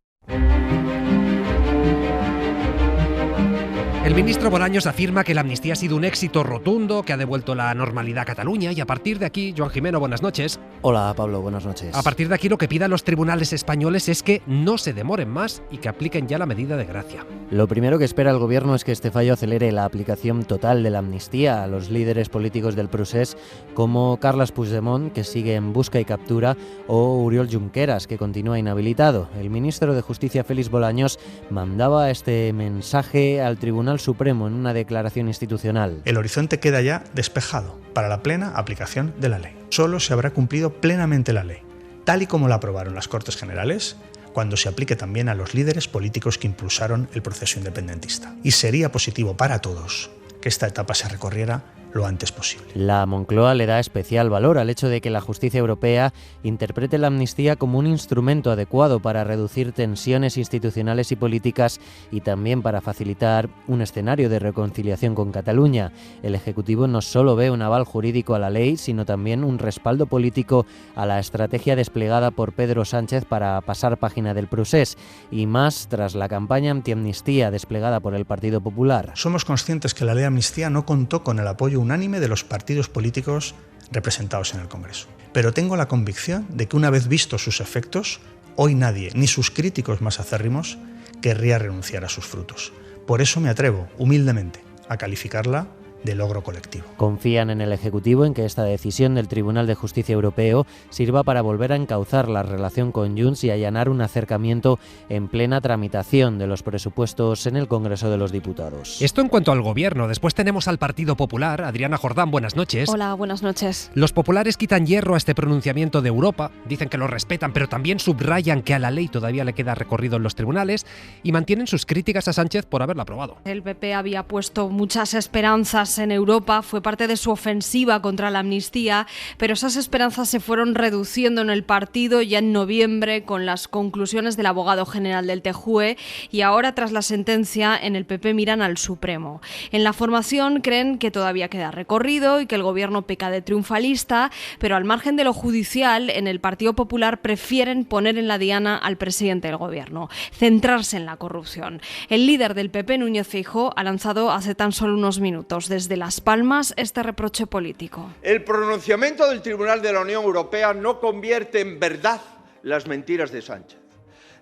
[SPEAKER 2] El ministro Bolaños afirma que la amnistía ha sido un éxito rotundo, que ha devuelto la normalidad a Cataluña, y a partir de aquí, Joan Jimeno, buenas noches.
[SPEAKER 1] Hola Pablo, buenas noches.
[SPEAKER 2] A partir de aquí lo que piden los tribunales españoles es que no se demoren más y que apliquen ya la medida de gracia.
[SPEAKER 1] Lo primero que espera el gobierno es que este fallo acelere la aplicación total de la amnistía a los líderes políticos del procés, como Carles Puigdemont, que sigue en busca y captura, o Oriol Junqueras, que continúa inhabilitado. El ministro de Justicia, Félix Bolaños, mandaba este mensaje al Tribunal Supremo en una declaración institucional.
[SPEAKER 3] El horizonte queda ya despejado para la plena aplicación de la ley. Solo se habrá cumplido plenamente la ley, tal y como la aprobaron las Cortes Generales, cuando se aplique también a los líderes políticos que impulsaron el proceso independentista. Y sería positivo para todos que esta etapa se recorriera lo antes posible.
[SPEAKER 1] La Moncloa le da especial valor al hecho de que la justicia europea interprete la amnistía como un instrumento adecuado para reducir tensiones institucionales y políticas y también para facilitar un escenario de reconciliación con Cataluña. El Ejecutivo no solo ve un aval jurídico a la ley, sino también un respaldo político a la estrategia desplegada por Pedro Sánchez para pasar página del procés, y más tras la campaña antiamnistía desplegada por el Partido Popular.
[SPEAKER 3] Somos conscientes que la ley de amnistía no contó con el apoyo unánime de los partidos políticos representados en el Congreso. Pero tengo la convicción de que una vez vistos sus efectos, hoy nadie, ni sus críticos más acérrimos, querría renunciar a sus frutos. Por eso me atrevo, humildemente, a calificarla de logro colectivo.
[SPEAKER 1] Confían en el Ejecutivo en que esta decisión del Tribunal de Justicia Europeo sirva para volver a encauzar la relación con Junts y allanar un acercamiento en plena tramitación de los presupuestos en el Congreso de los Diputados.
[SPEAKER 2] Esto en cuanto al gobierno. Después tenemos al Partido Popular. Adriana Jordán, buenas noches.
[SPEAKER 22] Hola, buenas noches.
[SPEAKER 2] Los populares quitan hierro a este pronunciamiento de Europa, dicen que lo respetan, pero también subrayan que a la ley todavía le queda recorrido en los tribunales y mantienen sus críticas a Sánchez por haberla aprobado.
[SPEAKER 22] El PP había puesto muchas esperanzas en Europa, fue parte de su ofensiva contra la amnistía, pero esas esperanzas se fueron reduciendo en el partido ya en noviembre con las conclusiones del abogado general del TJUE, y ahora tras la sentencia en el PP miran al Supremo. En la formación creen que todavía queda recorrido y que el gobierno peca de triunfalista, pero al margen de lo judicial, en el Partido Popular prefieren poner en la diana al presidente del gobierno, centrarse en la corrupción. El líder del PP, Núñez Feijóo, ha lanzado hace tan solo unos minutos desde Las Palmas este reproche político.
[SPEAKER 6] El pronunciamiento del Tribunal de la Unión Europea no convierte en verdad las mentiras de Sánchez.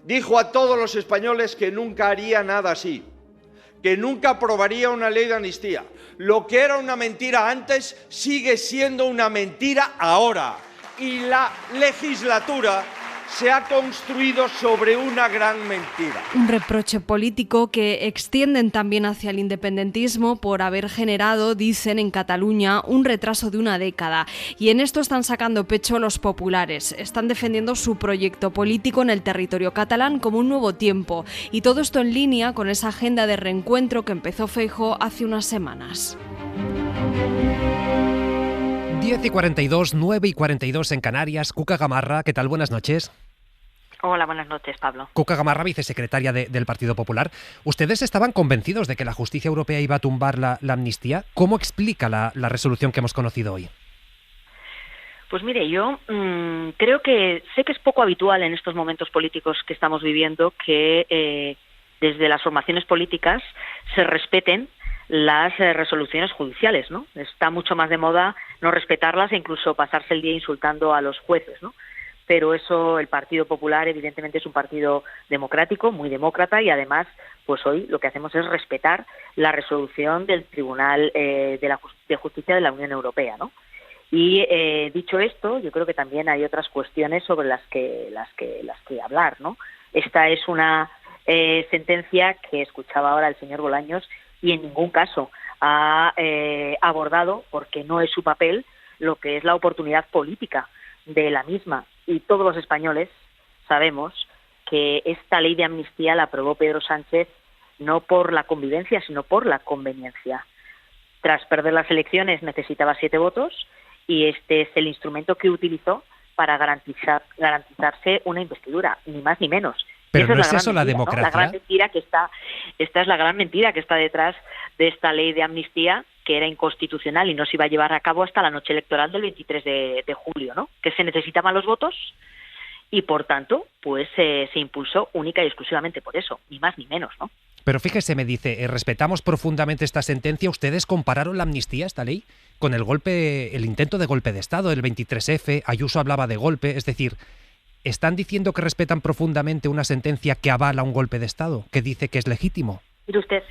[SPEAKER 6] Dijo a todos los españoles que nunca haría nada así, que nunca aprobaría una ley de amnistía. Lo que era una mentira antes sigue siendo una mentira ahora. Y la legislatura se ha construido sobre una gran mentira.
[SPEAKER 22] Un reproche político que extienden también hacia el independentismo por haber generado, dicen, en Cataluña un retraso de una década. Y en esto están sacando pecho los populares. Están defendiendo su proyecto político en el territorio catalán como un nuevo tiempo. Y todo esto en línea con esa agenda de reencuentro que empezó Feijóo hace unas semanas.
[SPEAKER 2] 10:42, 9:42 en Canarias. Cuca Gamarra, ¿qué tal? Buenas noches.
[SPEAKER 4] Hola, buenas noches, Pablo.
[SPEAKER 2] Cuca Gamarra, vicesecretaria del Partido Popular. ¿Ustedes estaban convencidos de que la justicia europea iba a tumbar la amnistía? ¿Cómo explica la resolución que hemos conocido hoy?
[SPEAKER 4] Pues mire, yo creo que sé que es poco habitual en estos momentos políticos que estamos viviendo que desde las formaciones políticas se respeten las resoluciones judiciales, ¿no? Está mucho más de moda no respetarlas e incluso pasarse el día insultando a los jueces, ¿no? Pero eso, el Partido Popular evidentemente es un partido democrático, muy demócrata, y además pues hoy lo que hacemos es respetar la resolución del Tribunal de Justicia de la Unión Europea, ¿no? Y dicho esto, yo creo que también hay otras cuestiones sobre las que hablar, ¿no? Esta es una sentencia que escuchaba ahora el señor Bolaños y en ningún caso ha abordado, porque no es su papel, lo que es la oportunidad política de la misma. Y todos los españoles sabemos que esta ley de amnistía la aprobó Pedro Sánchez no por la convivencia, sino por la conveniencia. Tras perder las elecciones necesitaba 7 votos y este es el instrumento que utilizó para garantizarse una investidura, ni más ni menos.
[SPEAKER 2] Pero no es eso la democracia.
[SPEAKER 4] ¿No? La gran mentira esta es la gran mentira que está detrás de esta ley de amnistía, que era inconstitucional y no se iba a llevar a cabo hasta la noche electoral del 23 de julio, ¿no? Que se necesitaban los votos y, por tanto, pues se impulsó única y exclusivamente por eso, ni más ni menos, ¿no?
[SPEAKER 2] Pero fíjese, me dice, respetamos profundamente esta sentencia. ¿Ustedes compararon la amnistía, esta ley, con el intento de golpe de Estado, el 23F? Ayuso hablaba de golpe, es decir, ¿están diciendo que respetan profundamente una sentencia que avala un golpe de Estado, que dice que es legítimo?
[SPEAKER 4] Mire usted,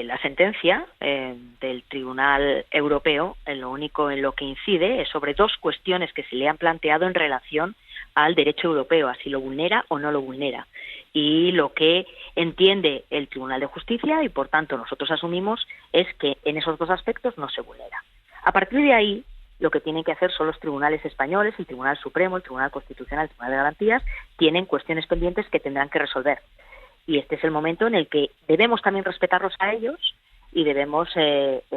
[SPEAKER 4] la sentencia del Tribunal Europeo, lo único en lo que incide es sobre 2 cuestiones que se le han planteado en relación al derecho europeo, a si lo vulnera o no lo vulnera. Y lo que entiende el Tribunal de Justicia, y por tanto nosotros asumimos, es que en esos 2 aspectos no se vulnera. A partir de ahí, lo que tienen que hacer son los tribunales españoles, el Tribunal Supremo, el Tribunal Constitucional, el Tribunal de Garantías, tienen cuestiones pendientes que tendrán que resolver. Y este es el momento en el que debemos también respetarlos a ellos y debemos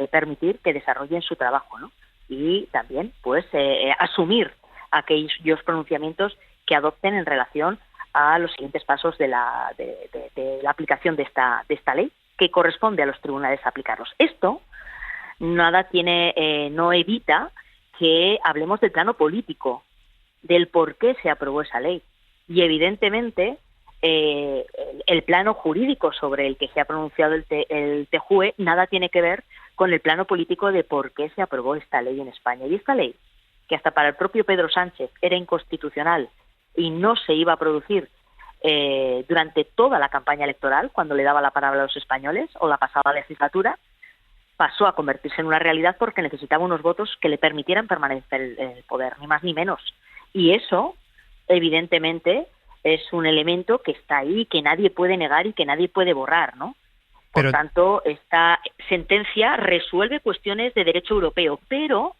[SPEAKER 4] permitir que desarrollen su trabajo, ¿no? Y también, pues, asumir aquellos pronunciamientos que adopten en relación a los siguientes pasos de la aplicación de esta ley, que corresponde a los tribunales aplicarlos. Esto no evita que hablemos del plano político, del por qué se aprobó esa ley. Y evidentemente el plano jurídico sobre el que se ha pronunciado el TJUE nada tiene que ver con el plano político de por qué se aprobó esta ley en España. Y esta ley, que hasta para el propio Pedro Sánchez era inconstitucional y no se iba a producir durante toda la campaña electoral, cuando le daba la palabra a los españoles, o la pasada legislatura, pasó a convertirse en una realidad porque necesitaba unos votos que le permitieran permanecer en el poder, ni más ni menos. Y eso, evidentemente, es un elemento que está ahí, que nadie puede negar y que nadie puede borrar, ¿no? Por tanto, esta sentencia resuelve cuestiones de derecho europeo, pero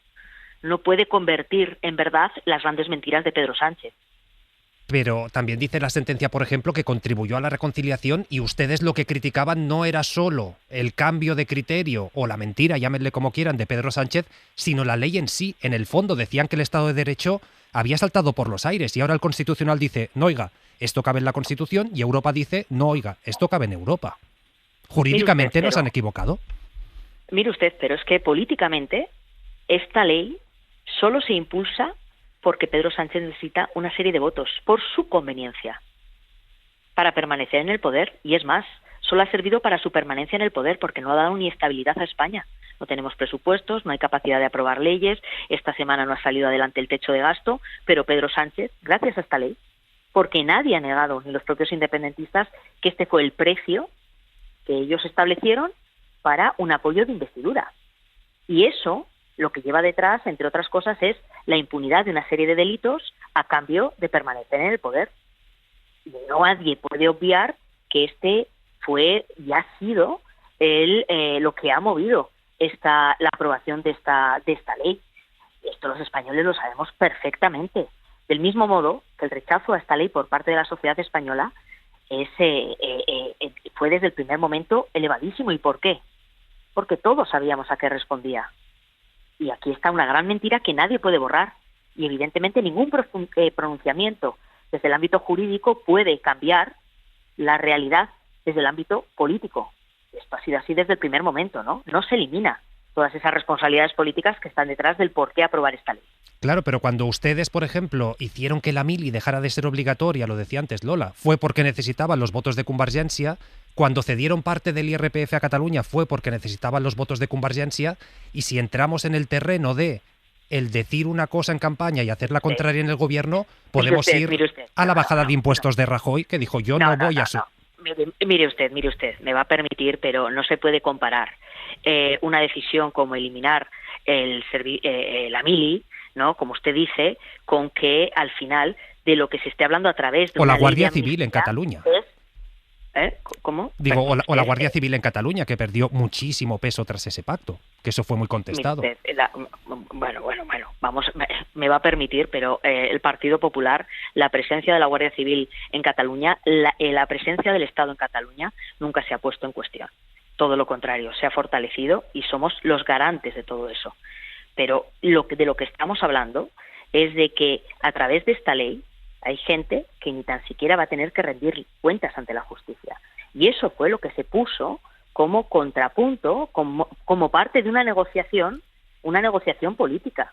[SPEAKER 4] no puede convertir en verdad las grandes mentiras de Pedro Sánchez.
[SPEAKER 2] Pero también dice la sentencia, por ejemplo, que contribuyó a la reconciliación y ustedes lo que criticaban no era solo el cambio de criterio o la mentira, llámenle como quieran, de Pedro Sánchez, sino la ley en sí. En el fondo decían que el Estado de Derecho había saltado por los aires y ahora el Constitucional dice, no, oiga, esto cabe en la Constitución, y Europa dice, no, oiga, esto cabe en Europa. ¿Jurídicamente nos han equivocado?
[SPEAKER 4] Mire usted, pero es que políticamente esta ley solo se impulsa porque Pedro Sánchez necesita una serie de votos por su conveniencia para permanecer en el poder, y es más, solo ha servido para su permanencia en el poder porque no ha dado ni estabilidad a España. No tenemos presupuestos, no hay capacidad de aprobar leyes, esta semana no ha salido adelante el techo de gasto, pero Pedro Sánchez, gracias a esta ley, porque nadie ha negado, ni los propios independentistas, que este fue el precio que ellos establecieron para un apoyo de investidura. Y eso, lo que lleva detrás, entre otras cosas, es la impunidad de una serie de delitos a cambio de permanecer en el poder. Y no nadie puede obviar que este fue y ha sido lo que ha movido la aprobación de esta ley. Esto los españoles lo sabemos perfectamente. Del mismo modo que el rechazo a esta ley por parte de la sociedad española fue desde el primer momento elevadísimo. ¿Y por qué? Porque todos sabíamos a qué respondía. Y aquí está una gran mentira que nadie puede borrar. Y evidentemente ningún pronunciamiento desde el ámbito jurídico puede cambiar la realidad desde el ámbito político. Esto ha sido así desde el primer momento, ¿no? No se elimina todas esas responsabilidades políticas que están detrás del por qué aprobar esta ley.
[SPEAKER 2] Claro, pero cuando ustedes, por ejemplo, hicieron que la mili dejara de ser obligatoria, lo decía antes Lola, fue porque necesitaban los votos de Convergència. Cuando cedieron parte del IRPF a Cataluña fue porque necesitaban los votos de Convergència. Y si entramos en el terreno de el decir una cosa en campaña y hacer la contraria en el gobierno, podemos ir a la bajada de impuestos de Rajoy, que dijo yo no voy a...
[SPEAKER 4] Mire usted, me va a permitir, pero no se puede comparar una decisión como eliminar la mili, ¿no? Como usted dice, con que al final de lo que se esté hablando a través de
[SPEAKER 2] o
[SPEAKER 4] una
[SPEAKER 2] la Guardia
[SPEAKER 4] ley de
[SPEAKER 2] Civil en Cataluña.
[SPEAKER 4] ¿Cómo?
[SPEAKER 2] Digo, o la Guardia Civil en Cataluña, que perdió muchísimo peso tras ese pacto, que eso fue muy contestado.
[SPEAKER 4] Bueno, me va a permitir, pero el Partido Popular, la presencia de la Guardia Civil en Cataluña, la presencia del Estado en Cataluña nunca se ha puesto en cuestión. Todo lo contrario, se ha fortalecido y somos los garantes de todo eso. Pero de lo que estamos hablando es de que a través de esta ley hay gente que ni tan siquiera va a tener que rendir cuentas ante la justicia. Y eso fue lo que se puso como contrapunto, como parte de una negociación política.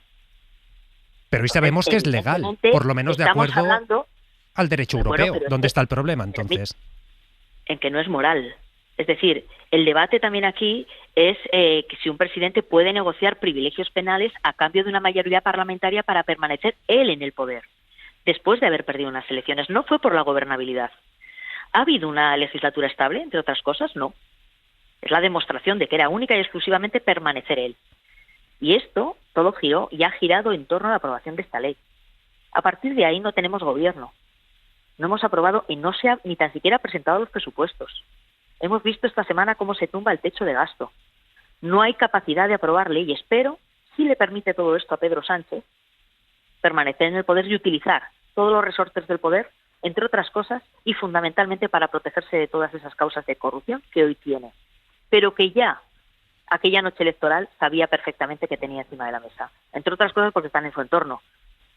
[SPEAKER 2] Pero hoy sabemos que es legal, por lo menos de acuerdo al derecho europeo. ¿Dónde está el problema, entonces?
[SPEAKER 4] En que no es moral. Es decir, el debate también aquí es que si un presidente puede negociar privilegios penales a cambio de una mayoría parlamentaria para permanecer él en el poder, después de haber perdido unas elecciones. No fue por la gobernabilidad. ¿Ha habido una legislatura estable, entre otras cosas? No. Es la demostración de que era única y exclusivamente permanecer él. Y esto todo giró y ha girado en torno a la aprobación de esta ley. A partir de ahí no tenemos gobierno. No hemos aprobado y no se ha ni tan siquiera presentado los presupuestos. Hemos visto esta semana cómo se tumba el techo de gasto. No hay capacidad de aprobar leyes, pero sí le permite todo esto a Pedro Sánchez permanecer en el poder y utilizar todos los resortes del poder, entre otras cosas, y fundamentalmente para protegerse de todas esas causas de corrupción que hoy tiene, pero que ya aquella noche electoral sabía perfectamente que tenía encima de la mesa, entre otras cosas porque están en su entorno.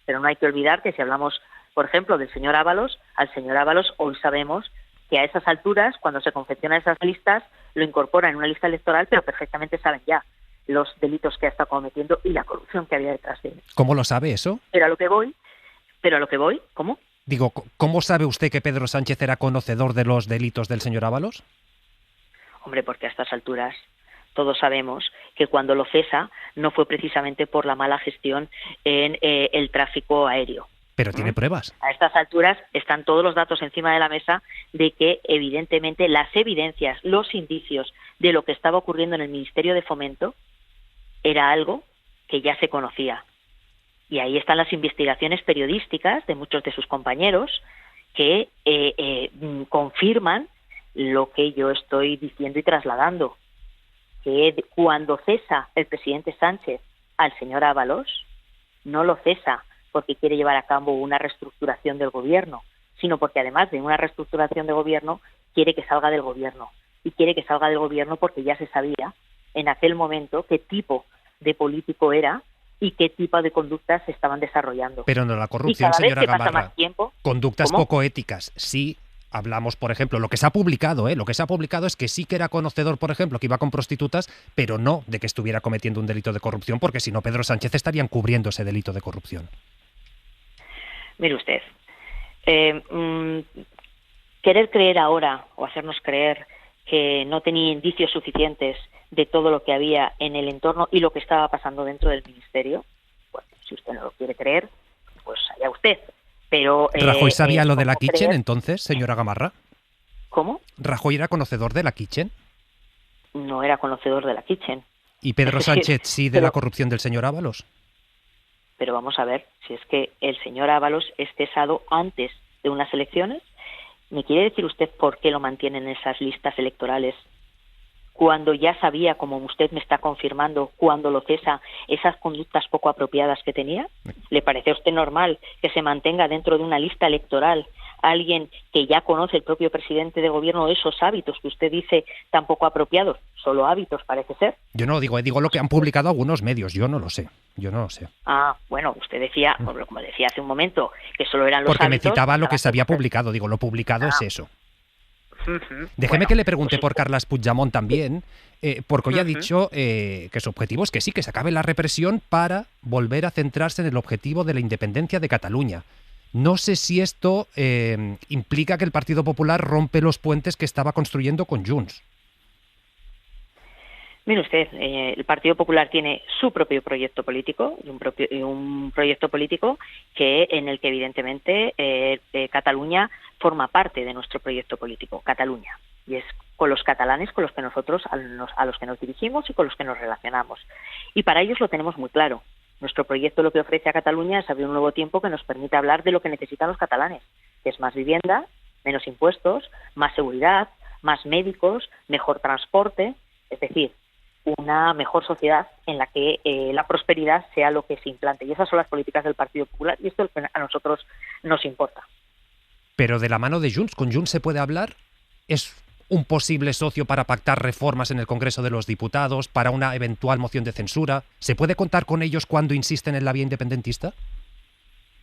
[SPEAKER 4] Pero no hay que olvidar que si hablamos, por ejemplo, del señor Ábalos, al señor Ábalos hoy sabemos que a esas alturas, cuando se confeccionan esas listas, lo incorporan en una lista electoral, pero perfectamente saben ya los delitos que ha estado cometiendo y la corrupción que había detrás de él.
[SPEAKER 2] ¿Cómo lo sabe eso?
[SPEAKER 4] Pero a lo que voy, ¿cómo?
[SPEAKER 2] Digo, ¿cómo sabe usted que Pedro Sánchez era conocedor de los delitos del señor Ábalos?
[SPEAKER 4] Hombre, porque a estas alturas todos sabemos que cuando lo cesa no fue precisamente por la mala gestión en el tráfico aéreo.
[SPEAKER 2] Pero tiene pruebas.
[SPEAKER 4] A estas alturas están todos los datos encima de la mesa de que, evidentemente, las evidencias, los indicios de lo que estaba ocurriendo en el Ministerio de Fomento era algo que ya se conocía. Y ahí están las investigaciones periodísticas de muchos de sus compañeros que confirman lo que yo estoy diciendo y trasladando, que cuando cesa el presidente Sánchez al señor Ábalos, no lo cesa porque quiere llevar a cabo una reestructuración del gobierno, sino porque además de una reestructuración de gobierno, quiere que salga del gobierno. Y quiere que salga del gobierno porque ya se sabía en aquel momento qué tipo de político era y qué tipo de conductas se estaban desarrollando.
[SPEAKER 2] Pero no la corrupción, señora Gamarra. Conductas
[SPEAKER 4] ¿Cómo?
[SPEAKER 2] poco éticas. Sí, hablamos, por ejemplo, lo que se ha publicado, lo que se ha publicado es que sí que era conocedor, por ejemplo, que iba con prostitutas, pero no de que estuviera cometiendo un delito de corrupción, porque si no, Pedro Sánchez estaría encubriendo ese delito de corrupción.
[SPEAKER 4] Mire usted, querer creer ahora o hacernos creer que no tenía indicios suficientes de todo lo que había en el entorno y lo que estaba pasando dentro del ministerio, bueno, si usted no lo quiere creer, pues allá usted. Pero
[SPEAKER 2] ¿Rajoy sabía lo de la Kitchen entonces, señora Gamarra?
[SPEAKER 4] ¿Cómo?
[SPEAKER 2] ¿Rajoy era conocedor de la Kitchen?
[SPEAKER 4] No era conocedor de la Kitchen.
[SPEAKER 2] ¿Y Pedro Sánchez sí de la corrupción del señor Ábalos?
[SPEAKER 4] Pero vamos a ver, si es que el señor Ábalos es cesado antes de unas elecciones, ¿me quiere decir usted por qué lo mantienen en esas listas electorales? Cuando ya sabía, como usted me está confirmando, cuando lo cesa, esas conductas poco apropiadas que tenía. ¿Le parece a usted normal que se mantenga dentro de una lista electoral alguien que ya conoce el propio presidente de gobierno esos hábitos que usted dice tan poco apropiados, solo hábitos parece ser.
[SPEAKER 2] Yo no digo lo que han publicado algunos medios, yo no lo sé.
[SPEAKER 4] Ah, bueno, usted decía, como decía hace un momento, que solo eran los
[SPEAKER 2] porque
[SPEAKER 4] hábitos.
[SPEAKER 2] Me citaba lo que se había publicado, lo publicado es eso. Déjeme que le pregunte por Carles Puigdemont también, porque hoy ha dicho que su objetivo es que sí, que se acabe la represión para volver a centrarse en el objetivo de la independencia de Cataluña. No sé si esto implica que el Partido Popular rompe los puentes que estaba construyendo con Junts.
[SPEAKER 4] Mire usted, el Partido Popular tiene su propio proyecto político, un proyecto político en el que evidentemente Cataluña forma parte de nuestro proyecto político, Cataluña, y es con los catalanes con los que nosotros a los que nos dirigimos y con los que nos relacionamos. Y para ellos lo tenemos muy claro. Nuestro proyecto lo que ofrece a Cataluña es abrir un nuevo tiempo que nos permita hablar de lo que necesitan los catalanes, que es más vivienda, menos impuestos, más seguridad, más médicos, mejor transporte, es decir, una mejor sociedad en la que la prosperidad sea lo que se implante. Y esas son las políticas del Partido Popular y esto es lo que a nosotros nos importa.
[SPEAKER 2] Pero de la mano de Junts, ¿con Junts se puede hablar? ¿Es un posible socio para pactar reformas en el Congreso de los Diputados, para una eventual moción de censura? ¿Se puede contar con ellos cuando insisten en la vía independentista?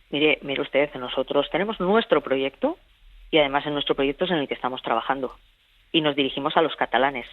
[SPEAKER 4] Mire usted, nosotros tenemos nuestro proyecto y además en nuestro proyecto es en el que estamos trabajando y nos dirigimos a los catalanes,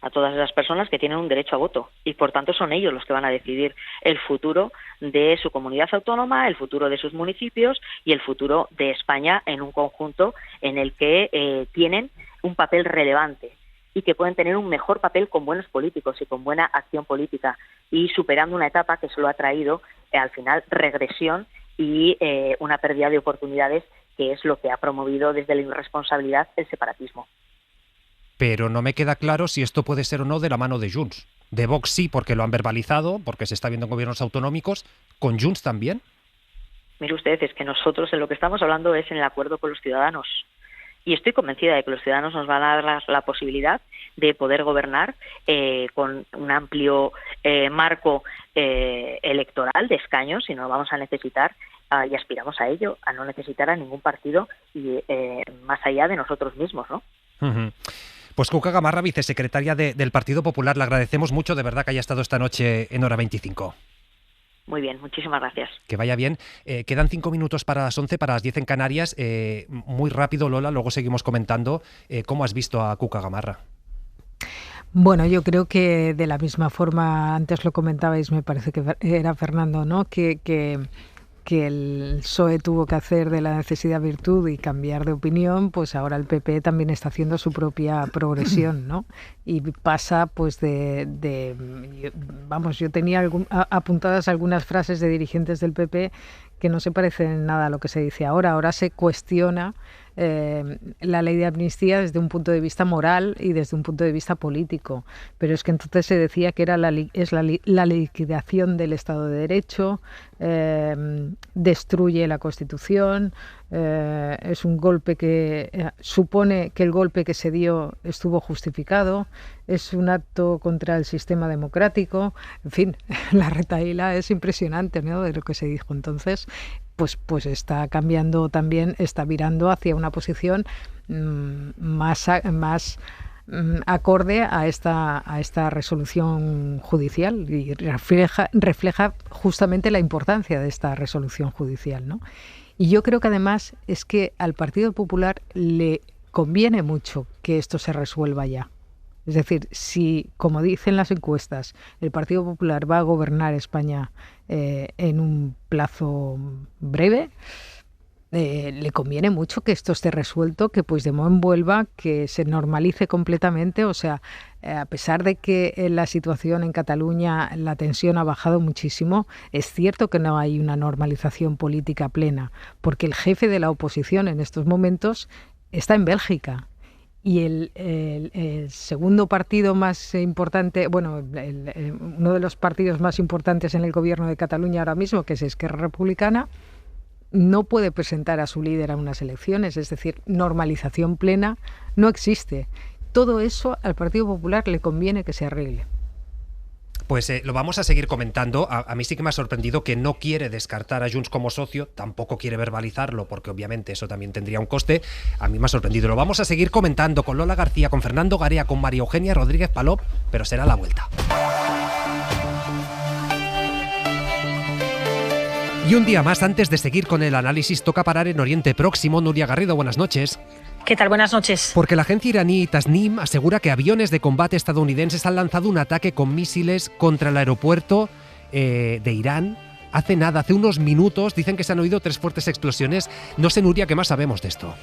[SPEAKER 4] a todas esas personas que tienen un derecho a voto y por tanto son ellos los que van a decidir el futuro de su comunidad autónoma, el futuro de sus municipios y el futuro de España en un conjunto en el que tienen un papel relevante y que pueden tener un mejor papel con buenos políticos y con buena acción política y superando una etapa que solo ha traído al final regresión y una pérdida de oportunidades que es lo que ha promovido desde la irresponsabilidad el separatismo.
[SPEAKER 2] Pero no me queda claro si esto puede ser o no de la mano de Junts. De Vox sí, porque lo han verbalizado, porque se está viendo en gobiernos autonómicos. ¿Con Junts también?
[SPEAKER 4] Mire usted, es que nosotros en lo que estamos hablando es en el acuerdo con los ciudadanos. Y estoy convencida de que los ciudadanos nos van a dar la posibilidad de poder gobernar con un amplio marco electoral de escaños y no vamos a necesitar, y aspiramos a ello, a no necesitar a ningún partido y más allá de nosotros mismos, ¿no?
[SPEAKER 2] Pues Cuca Gamarra, vicesecretaria del Partido Popular, le agradecemos mucho de verdad que haya estado esta noche en Hora 25.
[SPEAKER 4] Muy bien, muchísimas gracias.
[SPEAKER 2] Que vaya bien. Quedan 5 minutos para las 11, para las 10 en Canarias. Muy rápido, Lola, luego seguimos comentando. ¿Cómo has visto a Cuca Gamarra?
[SPEAKER 19] Bueno, yo creo que de la misma forma, antes lo comentabais, me parece que era Fernando, ¿no? Que el PSOE tuvo que hacer de la necesidad virtud y cambiar de opinión, pues ahora el PP también está haciendo su propia progresión, ¿no? Y pasa pues yo tenía apuntadas algunas frases de dirigentes del PP que no se parecen nada a lo que se dice ahora. Ahora se cuestiona la ley de amnistía desde un punto de vista moral y desde un punto de vista político. Pero es que entonces se decía que era la liquidación del Estado de Derecho, destruye la Constitución, es un golpe que supone que el golpe que se dio estuvo justificado, es un acto contra el sistema democrático. En fin, la retahíla es impresionante, ¿no?, de lo que se dijo entonces. Pues está cambiando también, está virando hacia una posición más acorde a esta resolución judicial y refleja justamente la importancia de esta resolución judicial, ¿no? Y yo creo que además es que al Partido Popular le conviene mucho que esto se resuelva ya. Es decir, si, como dicen las encuestas, el Partido Popular va a gobernar España en un plazo breve, le conviene mucho que esto esté resuelto, que Puigdemont vuelva, que se normalice completamente. O sea, a pesar de que la situación en Cataluña, la tensión ha bajado muchísimo, es cierto que no hay una normalización política plena, porque el jefe de la oposición en estos momentos está en Bélgica. Y el segundo partido más importante, bueno, uno de los partidos más importantes en el gobierno de Cataluña ahora mismo, que es Esquerra Republicana, no puede presentar a su líder a unas elecciones. Es decir, normalización plena no existe. Todo eso al Partido Popular le conviene que se arregle.
[SPEAKER 2] Pues lo vamos a seguir comentando. A mí sí que me ha sorprendido que no quiere descartar a Junts como socio, tampoco quiere verbalizarlo, porque obviamente eso también tendría un coste. A mí me ha sorprendido. Lo vamos a seguir comentando con Lola García, con Fernando Garea, con María Eugenia Rodríguez Palop, pero será a la vuelta. Y un día más, antes de seguir con el análisis, toca parar en Oriente Próximo. Nuria Garrido, buenas noches.
[SPEAKER 5] ¿Qué tal? Buenas noches.
[SPEAKER 2] Porque la agencia iraní Tasnim asegura que aviones de combate estadounidenses han lanzado un ataque con misiles contra el aeropuerto de Irán. Hace unos minutos, dicen que se han oído 3 fuertes explosiones. No sé, Nuria, ¿qué más sabemos de esto?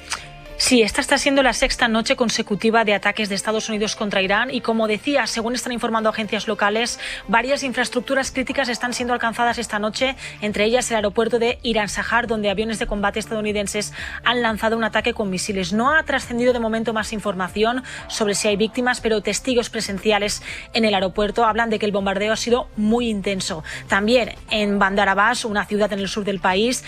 [SPEAKER 5] Sí, esta está siendo la 6ª noche consecutiva de ataques de Estados Unidos contra Irán y, como decía, según están informando agencias locales, varias infraestructuras críticas están siendo alcanzadas esta noche, entre ellas el aeropuerto de Irán Shahar, donde aviones de combate estadounidenses han lanzado un ataque con misiles. No ha trascendido de momento más información sobre si hay víctimas, pero testigos presenciales en el aeropuerto hablan de que el bombardeo ha sido muy intenso. También en Bandar Abbas, una ciudad en el sur del país,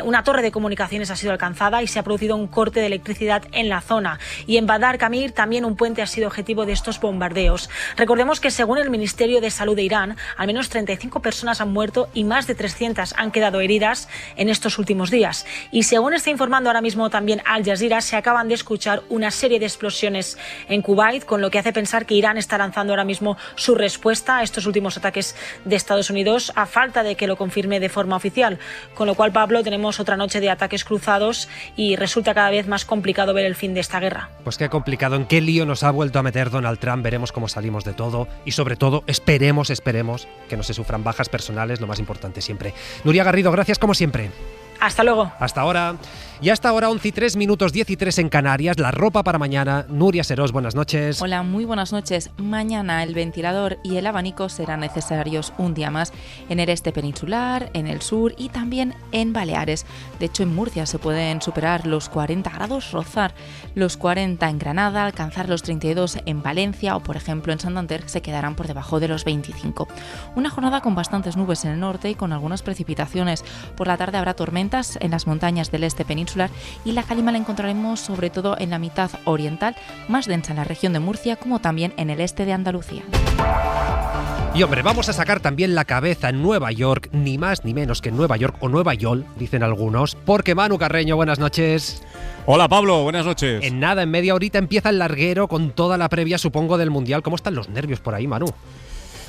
[SPEAKER 5] una torre de comunicaciones ha sido alcanzada y se ha producido un corte de electricidad en la zona. Y en Badar Kamir también un puente ha sido objetivo de estos bombardeos. Recordemos que según el Ministerio de Salud de Irán, al menos 35 personas han muerto y más de 300 han quedado heridas en estos últimos días. Y según está informando ahora mismo también Al Jazeera, se acaban de escuchar una serie de explosiones en Kuwait, con lo que hace pensar que Irán está lanzando ahora mismo su respuesta a estos últimos ataques de Estados Unidos, a falta de que lo confirme de forma oficial. Con lo cual, Pablo, tenemos otra noche de ataques cruzados y resulta cada vez más complicado ver el fin de esta guerra.
[SPEAKER 2] Pues qué complicado. ¿En qué lío nos ha vuelto a meter Donald Trump? Veremos cómo salimos de todo y, sobre todo, esperemos que no se sufran bajas personales, lo más importante siempre. Nuria Garrido, gracias como siempre.
[SPEAKER 5] Hasta luego.
[SPEAKER 2] Hasta ahora. Y hasta ahora 11:03, 10:03 en Canarias. La ropa para mañana. Nuria Serós, buenas noches.
[SPEAKER 7] Hola, muy buenas noches. Mañana el ventilador y el abanico serán necesarios un día más en el este peninsular, en el sur y también en Baleares. De hecho, en Murcia se pueden superar los 40 grados, rozar los 40 en Granada, alcanzar los 32 en Valencia o, por ejemplo, en Santander se quedarán por debajo de los 25. Una jornada con bastantes nubes en el norte y con algunas precipitaciones. Por la tarde habrá tormentas en las montañas del este peninsular y la calima la encontraremos sobre todo en la mitad oriental, más densa en la región de Murcia como también en el este de Andalucía.
[SPEAKER 2] Y hombre, vamos a sacar también la cabeza en Nueva York, ni más ni menos que en Nueva York o Nueva York, dicen algunos, porque Manu Carreño, buenas noches.
[SPEAKER 23] Hola Pablo, buenas noches.
[SPEAKER 2] En nada, en media horita empieza el larguero con toda la previa, supongo, del Mundial. ¿Cómo están los nervios por ahí, Manu?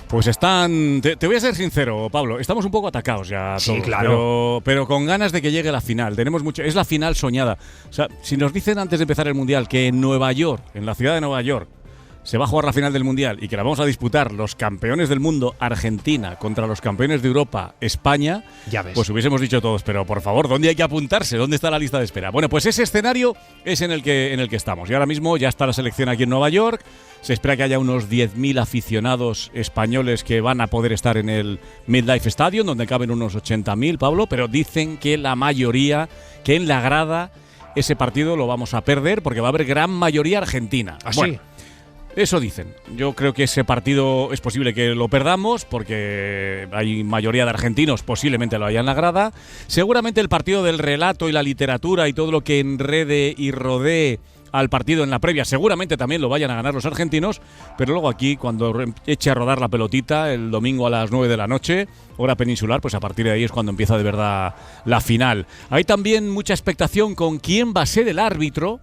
[SPEAKER 23] Pues están... Te voy a ser sincero, Pablo, estamos un poco atacados ya
[SPEAKER 2] sí,
[SPEAKER 23] todos,
[SPEAKER 2] claro.
[SPEAKER 23] pero con ganas de que llegue la final. Tenemos mucho, es la final soñada. O sea, si nos dicen antes de empezar el Mundial que en Nueva York, en la ciudad de Nueva York, se va a jugar la final del Mundial y que la vamos a disputar los campeones del mundo, Argentina, contra los campeones de Europa, España,
[SPEAKER 2] ya ves.
[SPEAKER 23] Pues hubiésemos dicho todos, pero por favor, ¿dónde hay que apuntarse? ¿Dónde está la lista de espera? Bueno, pues ese escenario es en el que estamos. Y ahora mismo ya está la selección aquí en Nueva York. Se espera que haya unos 10.000 aficionados españoles que van a poder estar en el MetLife Stadium, donde caben unos 80.000, Pablo, pero dicen que la mayoría, que en la grada, ese partido lo vamos a perder porque va a haber gran mayoría argentina.
[SPEAKER 2] ¿Ah,
[SPEAKER 23] bueno,
[SPEAKER 2] sí?
[SPEAKER 23] Eso dicen. Yo creo que ese partido es posible que lo perdamos porque hay mayoría de argentinos, posiblemente lo haya en la grada. Seguramente el partido del relato y la literatura y todo lo que enrede y rodee al partido en la previa, seguramente también lo vayan a ganar los argentinos, pero luego aquí, cuando eche a rodar la pelotita el domingo a las 9 de la noche, hora peninsular, pues a partir de ahí es cuando empieza de verdad la final. Hay también mucha expectación con quién va a ser el árbitro.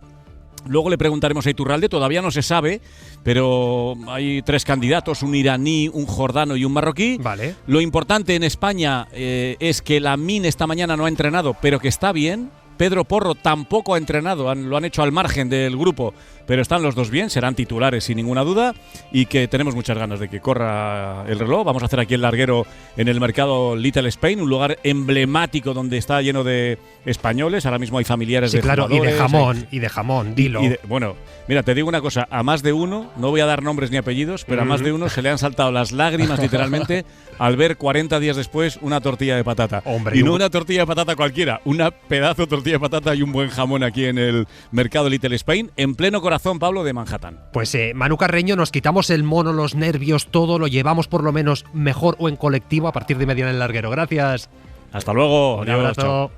[SPEAKER 23] Luego le preguntaremos a Iturralde, todavía no se sabe, pero hay 3 candidatos, un iraní, un jordano y un marroquí.
[SPEAKER 2] Vale.
[SPEAKER 23] Lo importante en España es que Lamine esta mañana no ha entrenado, pero que está bien. Pedro Porro tampoco ha entrenado, lo han hecho al margen del grupo, pero están los dos bien, serán titulares sin ninguna duda y que tenemos muchas ganas de que corra el reloj. Vamos a hacer aquí el larguero en el mercado Little Spain, un lugar emblemático donde está lleno de españoles. Ahora mismo hay familiares de
[SPEAKER 2] claro,
[SPEAKER 23] jugadores.
[SPEAKER 2] Y de jamón, dilo.
[SPEAKER 23] Bueno, mira, te digo una cosa, a más de uno, no voy a dar nombres ni apellidos, pero a más de uno se le han saltado las lágrimas literalmente al ver 40 días después una tortilla de patata.
[SPEAKER 2] Hombre,
[SPEAKER 23] y no una tortilla de patata cualquiera, una pedazo de tortilla de patata y un buen jamón aquí en el mercado Little Spain, en pleno corazón, Pablo, de Manhattan.
[SPEAKER 2] Pues Manu Carreño, nos quitamos el mono, los nervios, todo, lo llevamos por lo menos mejor o en colectivo a partir de media en el larguero. Gracias.
[SPEAKER 23] Hasta luego.
[SPEAKER 2] Un
[SPEAKER 23] Adiós,
[SPEAKER 2] abrazo.
[SPEAKER 23] chao.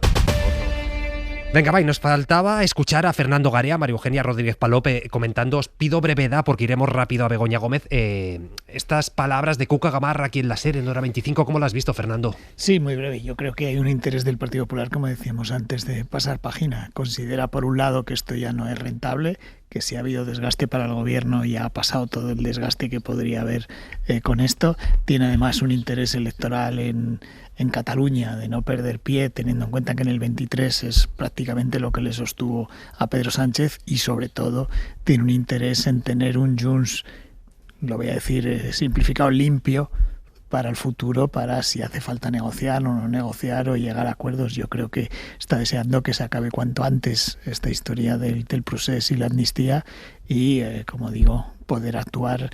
[SPEAKER 2] Venga, va, y nos faltaba escuchar a Fernando Garea, María Eugenia Rodríguez Palope comentando, os pido brevedad porque iremos rápido a Begoña Gómez. Estas palabras de Cuca Gamarra aquí en la SER en Hora 25, ¿cómo las has visto, Fernando?
[SPEAKER 20] Sí, muy breve. Yo creo que hay un interés del Partido Popular, como decíamos antes, de pasar página. Considera, por un lado, que esto ya no es rentable, que si ha habido desgaste para el gobierno ya ha pasado todo el desgaste que podría haber con esto. Tiene además un interés electoral en Cataluña de no perder pie, teniendo en cuenta que en el 23 es prácticamente lo que le sostuvo a Pedro Sánchez, y sobre todo tiene un interés en tener un Junts, lo voy a decir simplificado, limpio para el futuro, para si hace falta negociar o no negociar o llegar a acuerdos. Yo creo que está deseando que se acabe cuanto antes esta historia del procés y la amnistía y, como digo, poder actuar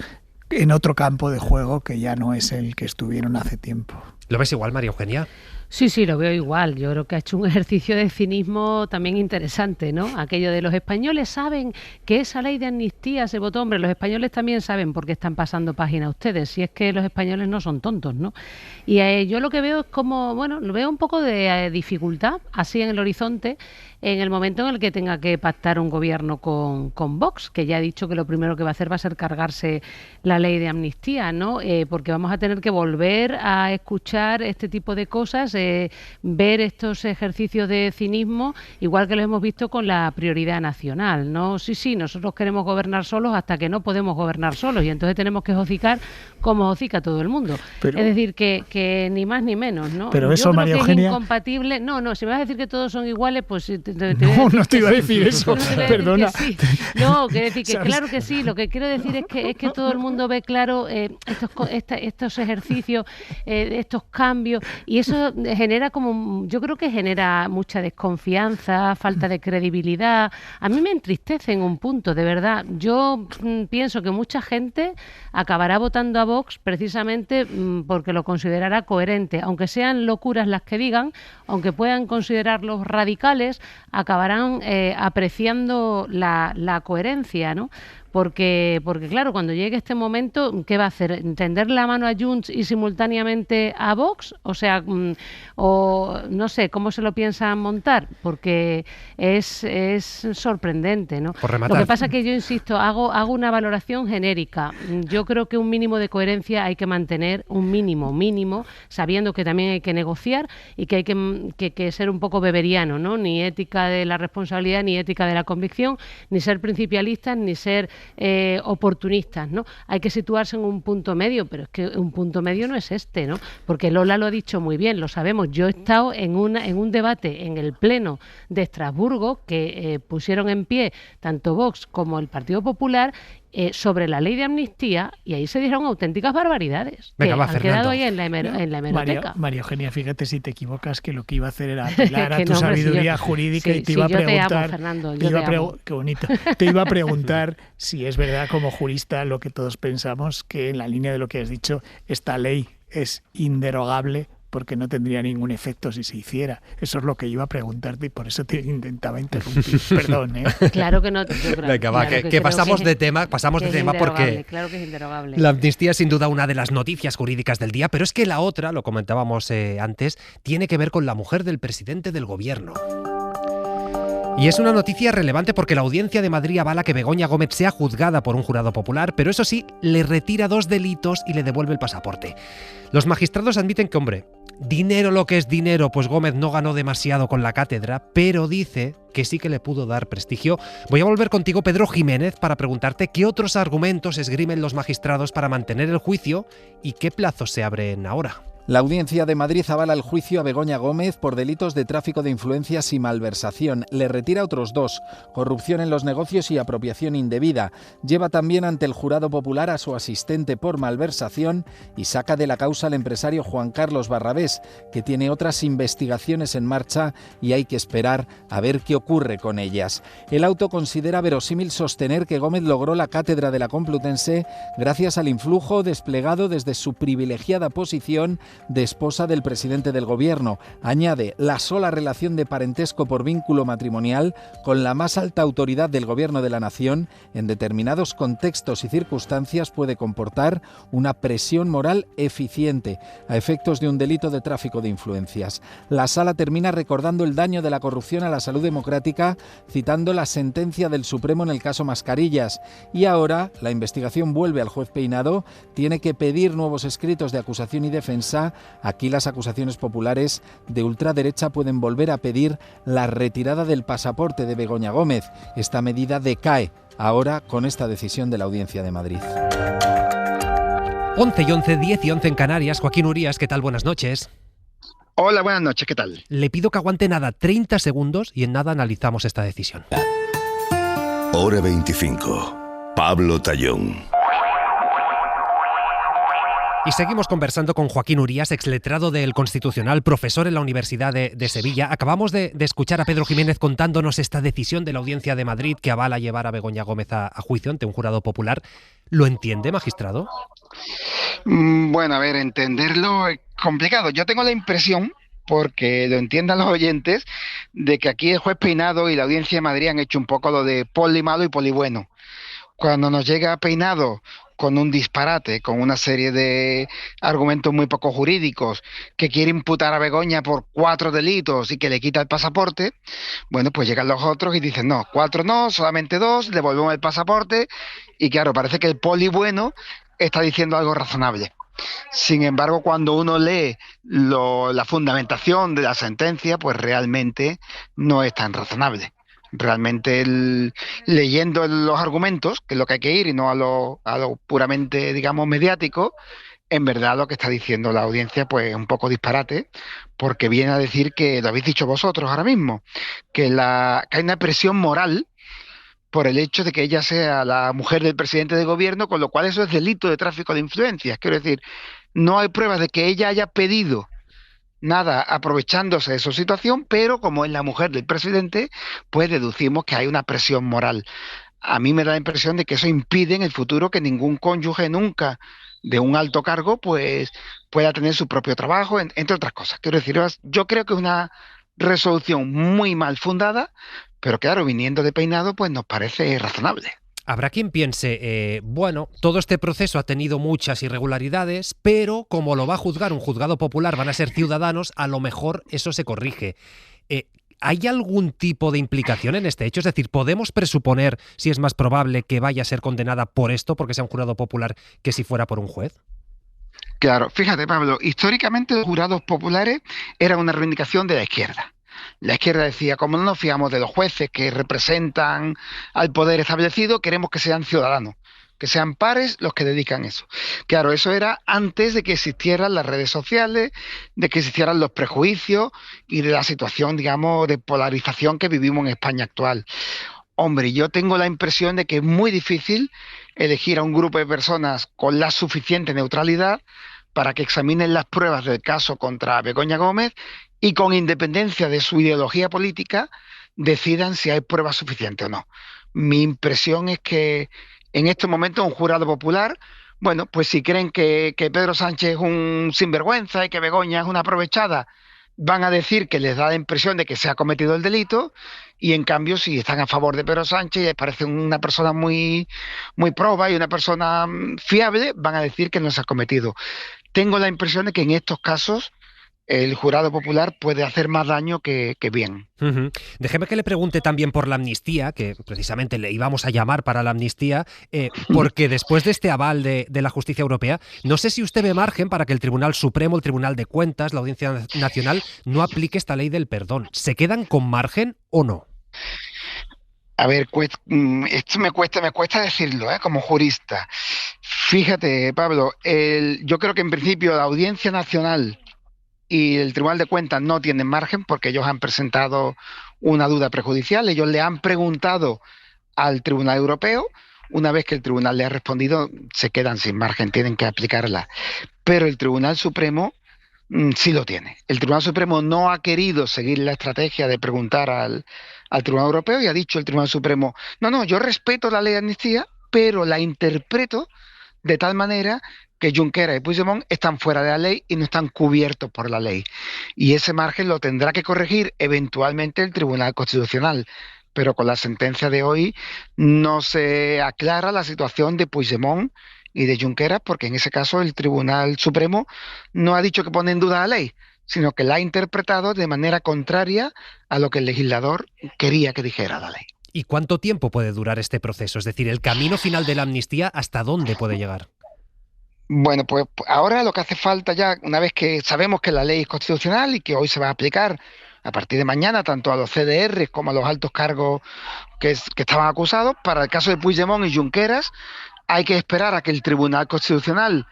[SPEAKER 20] en otro campo de juego que ya no es el que estuvieron hace tiempo.
[SPEAKER 2] ¿Lo ves igual, María Eugenia?
[SPEAKER 21] Sí, lo veo igual. Yo creo que ha hecho un ejercicio de cinismo también interesante, ¿no? Aquello de los españoles saben que esa ley de amnistía se votó. Hombre, los españoles también saben por qué están pasando página ustedes, si es que los españoles no son tontos, ¿no? Y yo lo que veo es como, bueno, lo veo un poco de dificultad, así en el horizonte, en el momento en el que tenga que pactar un gobierno con Vox, que ya ha dicho que lo primero que va a hacer va a ser cargarse la ley de amnistía, ¿no? Porque vamos a tener que volver a escuchar este tipo de cosas, ver estos ejercicios de cinismo, igual que lo hemos visto con la prioridad nacional, ¿no? Sí, nosotros queremos gobernar solos hasta que no podemos gobernar solos y entonces tenemos que hocicar como hocica todo el mundo. Pero, es decir, que ni más ni menos, ¿no?
[SPEAKER 20] Pero eso,
[SPEAKER 21] yo creo
[SPEAKER 20] María
[SPEAKER 21] que
[SPEAKER 20] Eugenia...
[SPEAKER 21] es incompatible. No, si me vas a decir que todos son iguales, pues...
[SPEAKER 20] No te iba a decir eso, perdona.
[SPEAKER 21] Sí. No, quiero decir que claro que sí, lo que quiero decir es que todo el mundo ve claro estos ejercicios, estos cambios, y eso genera yo creo que genera mucha desconfianza, falta de credibilidad. A mí me entristece en un punto, de verdad. Yo pienso que mucha gente acabará votando a Vox precisamente porque lo considerará coherente, aunque sean locuras las que digan, aunque puedan considerarlos radicales, acabarán apreciando la coherencia, ¿no? Porque claro, cuando llegue este momento, ¿qué va a hacer? ¿Tender la mano a Junts y simultáneamente a Vox? O sea, o no sé, ¿cómo se lo piensan montar? Porque es sorprendente, ¿no? Lo que pasa es que yo insisto, hago una valoración genérica. Yo creo que un mínimo de coherencia hay que mantener, un mínimo, sabiendo que también hay que negociar y que hay que ser un poco beberiano, ¿no? Ni ética de la responsabilidad, ni ética de la convicción, ni ser principialistas, ni ser oportunistas, ¿no? Hay que situarse en un punto medio, pero es que un punto medio no es este, ¿no? Porque Lola lo ha dicho muy bien, lo sabemos. Yo he estado en un debate en el Pleno de Estrasburgo que pusieron en pie tanto Vox como el Partido Popular sobre la ley de amnistía, y ahí se dijeron auténticas barbaridades.
[SPEAKER 2] Venga,
[SPEAKER 21] que
[SPEAKER 2] va,
[SPEAKER 21] han
[SPEAKER 2] Fernando.
[SPEAKER 21] quedado ahí en la hemeroteca.
[SPEAKER 20] María Eugenia, fíjate si te equivocas, que lo que iba a hacer era apelar a tu sabiduría jurídica y te iba a preguntar...
[SPEAKER 21] Yo te amo, Fernando,
[SPEAKER 20] qué bonito. Te iba a preguntar si es verdad, como jurista, lo que todos pensamos, que en la línea de lo que has dicho, esta ley es inderogable porque no tendría ningún efecto si se hiciera. Eso es lo que iba a preguntarte y por eso te intentaba interrumpir. Perdón, ¿eh?
[SPEAKER 21] Claro que no.
[SPEAKER 2] Venga, va, que pasamos de tema porque
[SPEAKER 21] claro que es inderogable.
[SPEAKER 2] La amnistía es sin duda una de las noticias jurídicas del día, pero es que la otra, lo comentábamos antes, tiene que ver con la mujer del presidente del gobierno. Y es una noticia relevante porque la Audiencia de Madrid avala que Begoña Gómez sea juzgada por un jurado popular, pero eso sí, le retira 2 delitos y le devuelve el pasaporte. Los magistrados admiten que, hombre, dinero lo que es dinero, pues Gómez no ganó demasiado con la cátedra, pero dice que sí que le pudo dar prestigio. Voy a volver contigo, Pedro Jiménez, para preguntarte qué otros argumentos esgrimen los magistrados para mantener el juicio y qué plazos se abren ahora.
[SPEAKER 13] La Audiencia de Madrid avala el juicio a Begoña Gómez por delitos de tráfico de influencias y malversación. Le retira otros 2, corrupción en los negocios y apropiación indebida. Lleva también ante el jurado popular a su asistente por malversación y saca de la causa al empresario Juan Carlos Barrabés, que tiene otras investigaciones en marcha y hay que esperar a ver qué ocurre con ellas. El auto considera verosímil sostener que Gómez logró la cátedra de la Complutense gracias al influjo desplegado desde su privilegiada posición de esposa del presidente del gobierno. Añade, la sola relación de parentesco por vínculo matrimonial con la más alta autoridad del gobierno de la nación en determinados contextos y circunstancias puede comportar una presión moral eficiente a efectos de un delito de tráfico de influencias. La sala termina recordando el daño de la corrupción a la salud democrática, citando la sentencia del Supremo en el caso Mascarillas. Y ahora la investigación vuelve al juez Peinado, tiene que pedir nuevos escritos de acusación y defensa. Aquí las acusaciones populares de ultraderecha pueden volver a pedir la retirada del pasaporte de Begoña Gómez. Esta medida decae ahora con esta decisión de la Audiencia de Madrid.
[SPEAKER 2] 11 y 11, 10 y 11 en Canarias. Joaquín Urías, ¿qué tal? Buenas noches.
[SPEAKER 8] Hola, buenas noches, ¿qué tal?
[SPEAKER 2] Le pido que aguante nada, 30 segundos, y en nada analizamos esta decisión.
[SPEAKER 11] Hora 25. Pablo Tallón.
[SPEAKER 2] Y seguimos conversando con Joaquín Urías, exletrado del Constitucional, profesor en la Universidad de Sevilla. Acabamos de escuchar a Pedro Jiménez contándonos esta decisión de la Audiencia de Madrid que avala llevar a Begoña Gómez a juicio ante un jurado popular. ¿Lo entiende, magistrado?
[SPEAKER 8] Bueno, a ver, entenderlo es complicado. Yo tengo la impresión, porque lo entiendan los oyentes, de que aquí el juez Peinado y la Audiencia de Madrid han hecho un poco lo de poli malo y poli bueno. Cuando nos llega Peinado con un disparate, con una serie de argumentos muy poco jurídicos, que quiere imputar a Begoña por 4 delitos y que le quita el pasaporte, bueno, pues llegan los otros y dicen, no, 4 no, solamente 2, devolvemos el pasaporte, y claro, parece que el poli bueno está diciendo algo razonable. Sin embargo, cuando uno lee la fundamentación de la sentencia, pues realmente no es tan razonable. Realmente leyendo los argumentos, que es lo que hay que ir, y no a lo puramente, digamos, mediático, en verdad lo que está diciendo la audiencia pues es un poco disparate, porque viene a decir que, lo habéis dicho vosotros ahora mismo, que hay una presión moral por el hecho de que ella sea la mujer del presidente de gobierno, con lo cual eso es delito de tráfico de influencias. Quiero decir, no hay pruebas de que ella haya pedido nada aprovechándose de su situación, pero como es la mujer del presidente, pues deducimos que hay una presión moral. A mí me da la impresión de que eso impide en el futuro que ningún cónyuge nunca de un alto cargo pues pueda tener su propio trabajo, entre otras cosas. Quiero decir, yo creo que es una resolución muy mal fundada, pero claro, viniendo de Peinado, pues nos parece razonable.
[SPEAKER 2] Habrá quien piense, bueno, todo este proceso ha tenido muchas irregularidades, pero como lo va a juzgar un juzgado popular, van a ser ciudadanos, a lo mejor eso se corrige. ¿Hay algún tipo de implicación en este hecho? Es decir, ¿podemos presuponer si es más probable que vaya a ser condenada por esto, porque sea un jurado popular, que si fuera por un juez?
[SPEAKER 8] Claro, fíjate, Pablo, históricamente los jurados populares eran una reivindicación de la izquierda. La izquierda decía, como no nos fiamos de los jueces que representan al poder establecido, queremos que sean ciudadanos, que sean pares los que dedican eso. Claro, eso era antes de que existieran las redes sociales, de que existieran los prejuicios y de la situación, digamos, de polarización que vivimos en España actual. Hombre, yo tengo la impresión de que es muy difícil elegir a un grupo de personas con la suficiente neutralidad para que examinen las pruebas del caso contra Begoña Gómez y con independencia de su ideología política decidan si hay pruebas suficientes o no. Mi impresión es que en estos momentos un jurado popular, bueno, pues si creen que Pedro Sánchez es un sinvergüenza y que Begoña es una aprovechada, van a decir que les da la impresión de que se ha cometido el delito, y en cambio si están a favor de Pedro Sánchez y les parece una persona muy, muy proba y una persona fiable, van a decir que no se ha cometido. Tengo la impresión de que en estos casos el jurado popular puede hacer más daño que bien.
[SPEAKER 2] Déjeme que le pregunte también por la amnistía, que precisamente le íbamos a llamar para la amnistía, porque después de este aval de la justicia europea, no sé si usted ve margen para que el Tribunal Supremo, el Tribunal de Cuentas, la Audiencia Nacional, no aplique esta ley del perdón. ¿Se quedan con margen o no?
[SPEAKER 8] A ver, esto me cuesta decirlo, como jurista. Fíjate, Pablo, yo creo que en principio la Audiencia Nacional y el Tribunal de Cuentas no tienen margen porque ellos han presentado una duda prejudicial. Ellos le han preguntado al Tribunal Europeo, una vez que el Tribunal le ha respondido, se quedan sin margen, tienen que aplicarla. Pero el Tribunal Supremo sí lo tiene. El Tribunal Supremo no ha querido seguir la estrategia de preguntar al Tribunal Europeo y ha dicho el Tribunal Supremo, no, yo respeto la ley de amnistía, pero la interpreto de tal manera que Junqueras y Puigdemont están fuera de la ley y no están cubiertos por la ley. Y ese margen lo tendrá que corregir eventualmente el Tribunal Constitucional. Pero con la sentencia de hoy no se aclara la situación de Puigdemont y de Junqueras, porque en ese caso el Tribunal Supremo no ha dicho que pone en duda la ley, sino que la ha interpretado de manera contraria a lo que el legislador quería que dijera la ley.
[SPEAKER 2] ¿Y cuánto tiempo puede durar este proceso? Es decir, el camino final de la amnistía, ¿hasta dónde puede llegar?
[SPEAKER 8] Bueno, pues ahora lo que hace falta ya, una vez que sabemos que la ley es constitucional y que hoy se va a aplicar a partir de mañana tanto a los CDR como a los altos cargos que estaban acusados, para el caso de Puigdemont y Junqueras hay que esperar a que el Tribunal Constitucional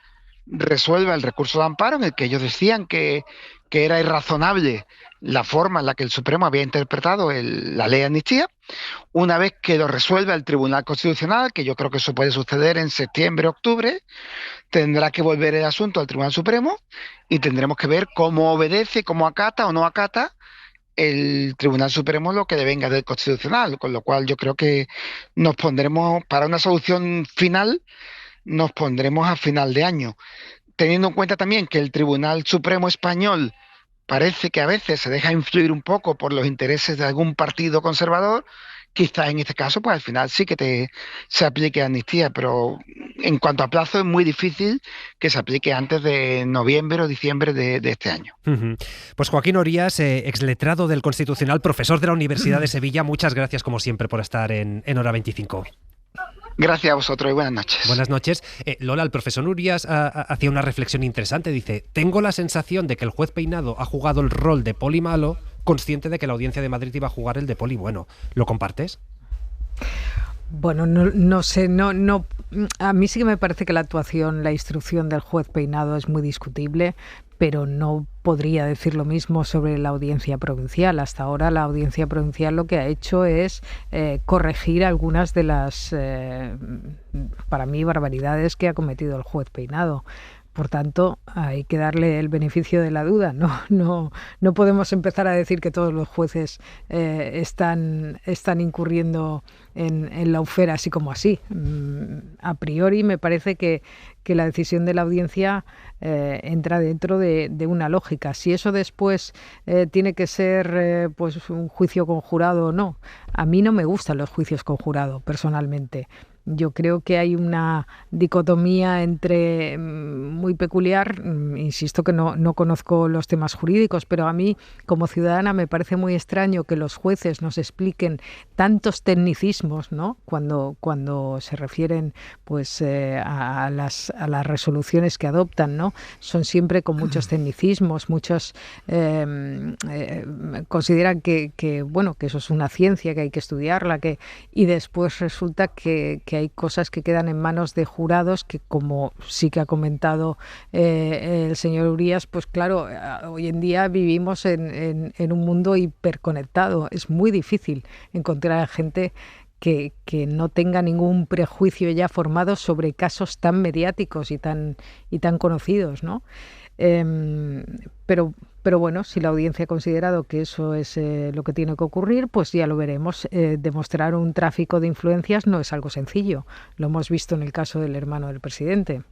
[SPEAKER 8] resuelva el recurso de amparo en el que ellos decían que era irrazonable la forma en la que el Supremo había interpretado la ley de amnistía. Una vez que lo resuelva el Tribunal Constitucional, que yo creo que eso puede suceder en septiembre, octubre, tendrá que volver el asunto al Tribunal Supremo y tendremos que ver cómo obedece, cómo acata o no acata el Tribunal Supremo lo que devenga del Constitucional, con lo cual yo creo que nos pondremos, para una solución final, nos pondremos a final de año. Teniendo en cuenta también que el Tribunal Supremo español parece que a veces se deja influir un poco por los intereses de algún partido conservador, quizás en este caso pues al final sí que se aplique amnistía, pero en cuanto a plazo es muy difícil que se aplique antes de noviembre o diciembre de este año.
[SPEAKER 2] Pues Joaquín Orías, exletrado del Constitucional, profesor de la Universidad de Sevilla, muchas gracias como siempre por estar en Hora 25.
[SPEAKER 8] Gracias a vosotros y buenas noches.
[SPEAKER 2] Buenas noches. Lola, el profesor Urías hacía una reflexión interesante. Dice, tengo la sensación de que el juez Peinado ha jugado el rol de poli malo, consciente de que la Audiencia de Madrid iba a jugar el de poli bueno. ¿Lo compartes?
[SPEAKER 19] Bueno, no sé, no. A mí sí que me parece que la instrucción del juez Peinado es muy discutible, pero no podría decir lo mismo sobre la Audiencia Provincial. Hasta ahora la Audiencia Provincial lo que ha hecho es corregir algunas de las, para mí, barbaridades que ha cometido el juez Peinado. Por tanto, hay que darle el beneficio de la duda. No podemos empezar a decir que todos los jueces están incurriendo en la ufera así como así. A priori me parece que la decisión de la audiencia entra dentro de una lógica. Si eso después tiene que ser pues un juicio conjurado o no. A mí no me gustan los juicios conjurados, personalmente. Yo creo que hay una dicotomía muy peculiar. Insisto que no conozco los temas jurídicos, pero a mí como ciudadana me parece muy extraño que los jueces nos expliquen tantos tecnicismos, ¿no? Cuando se refieren pues a las resoluciones que adoptan, ¿no? Son siempre con muchos tecnicismos, muchos consideran que eso es una ciencia, que hay que estudiarla, y después resulta que hay cosas que quedan en manos de jurados que, como sí que ha comentado el señor Urías, pues claro, hoy en día vivimos en un mundo hiperconectado. Es muy difícil encontrar a gente que no tenga ningún prejuicio ya formado sobre casos tan mediáticos y tan conocidos, ¿no? Pero bueno, si la audiencia ha considerado que eso es lo que tiene que ocurrir, pues ya lo veremos. Demostrar un tráfico de influencias no es algo sencillo. Lo hemos visto en el caso del hermano del presidente,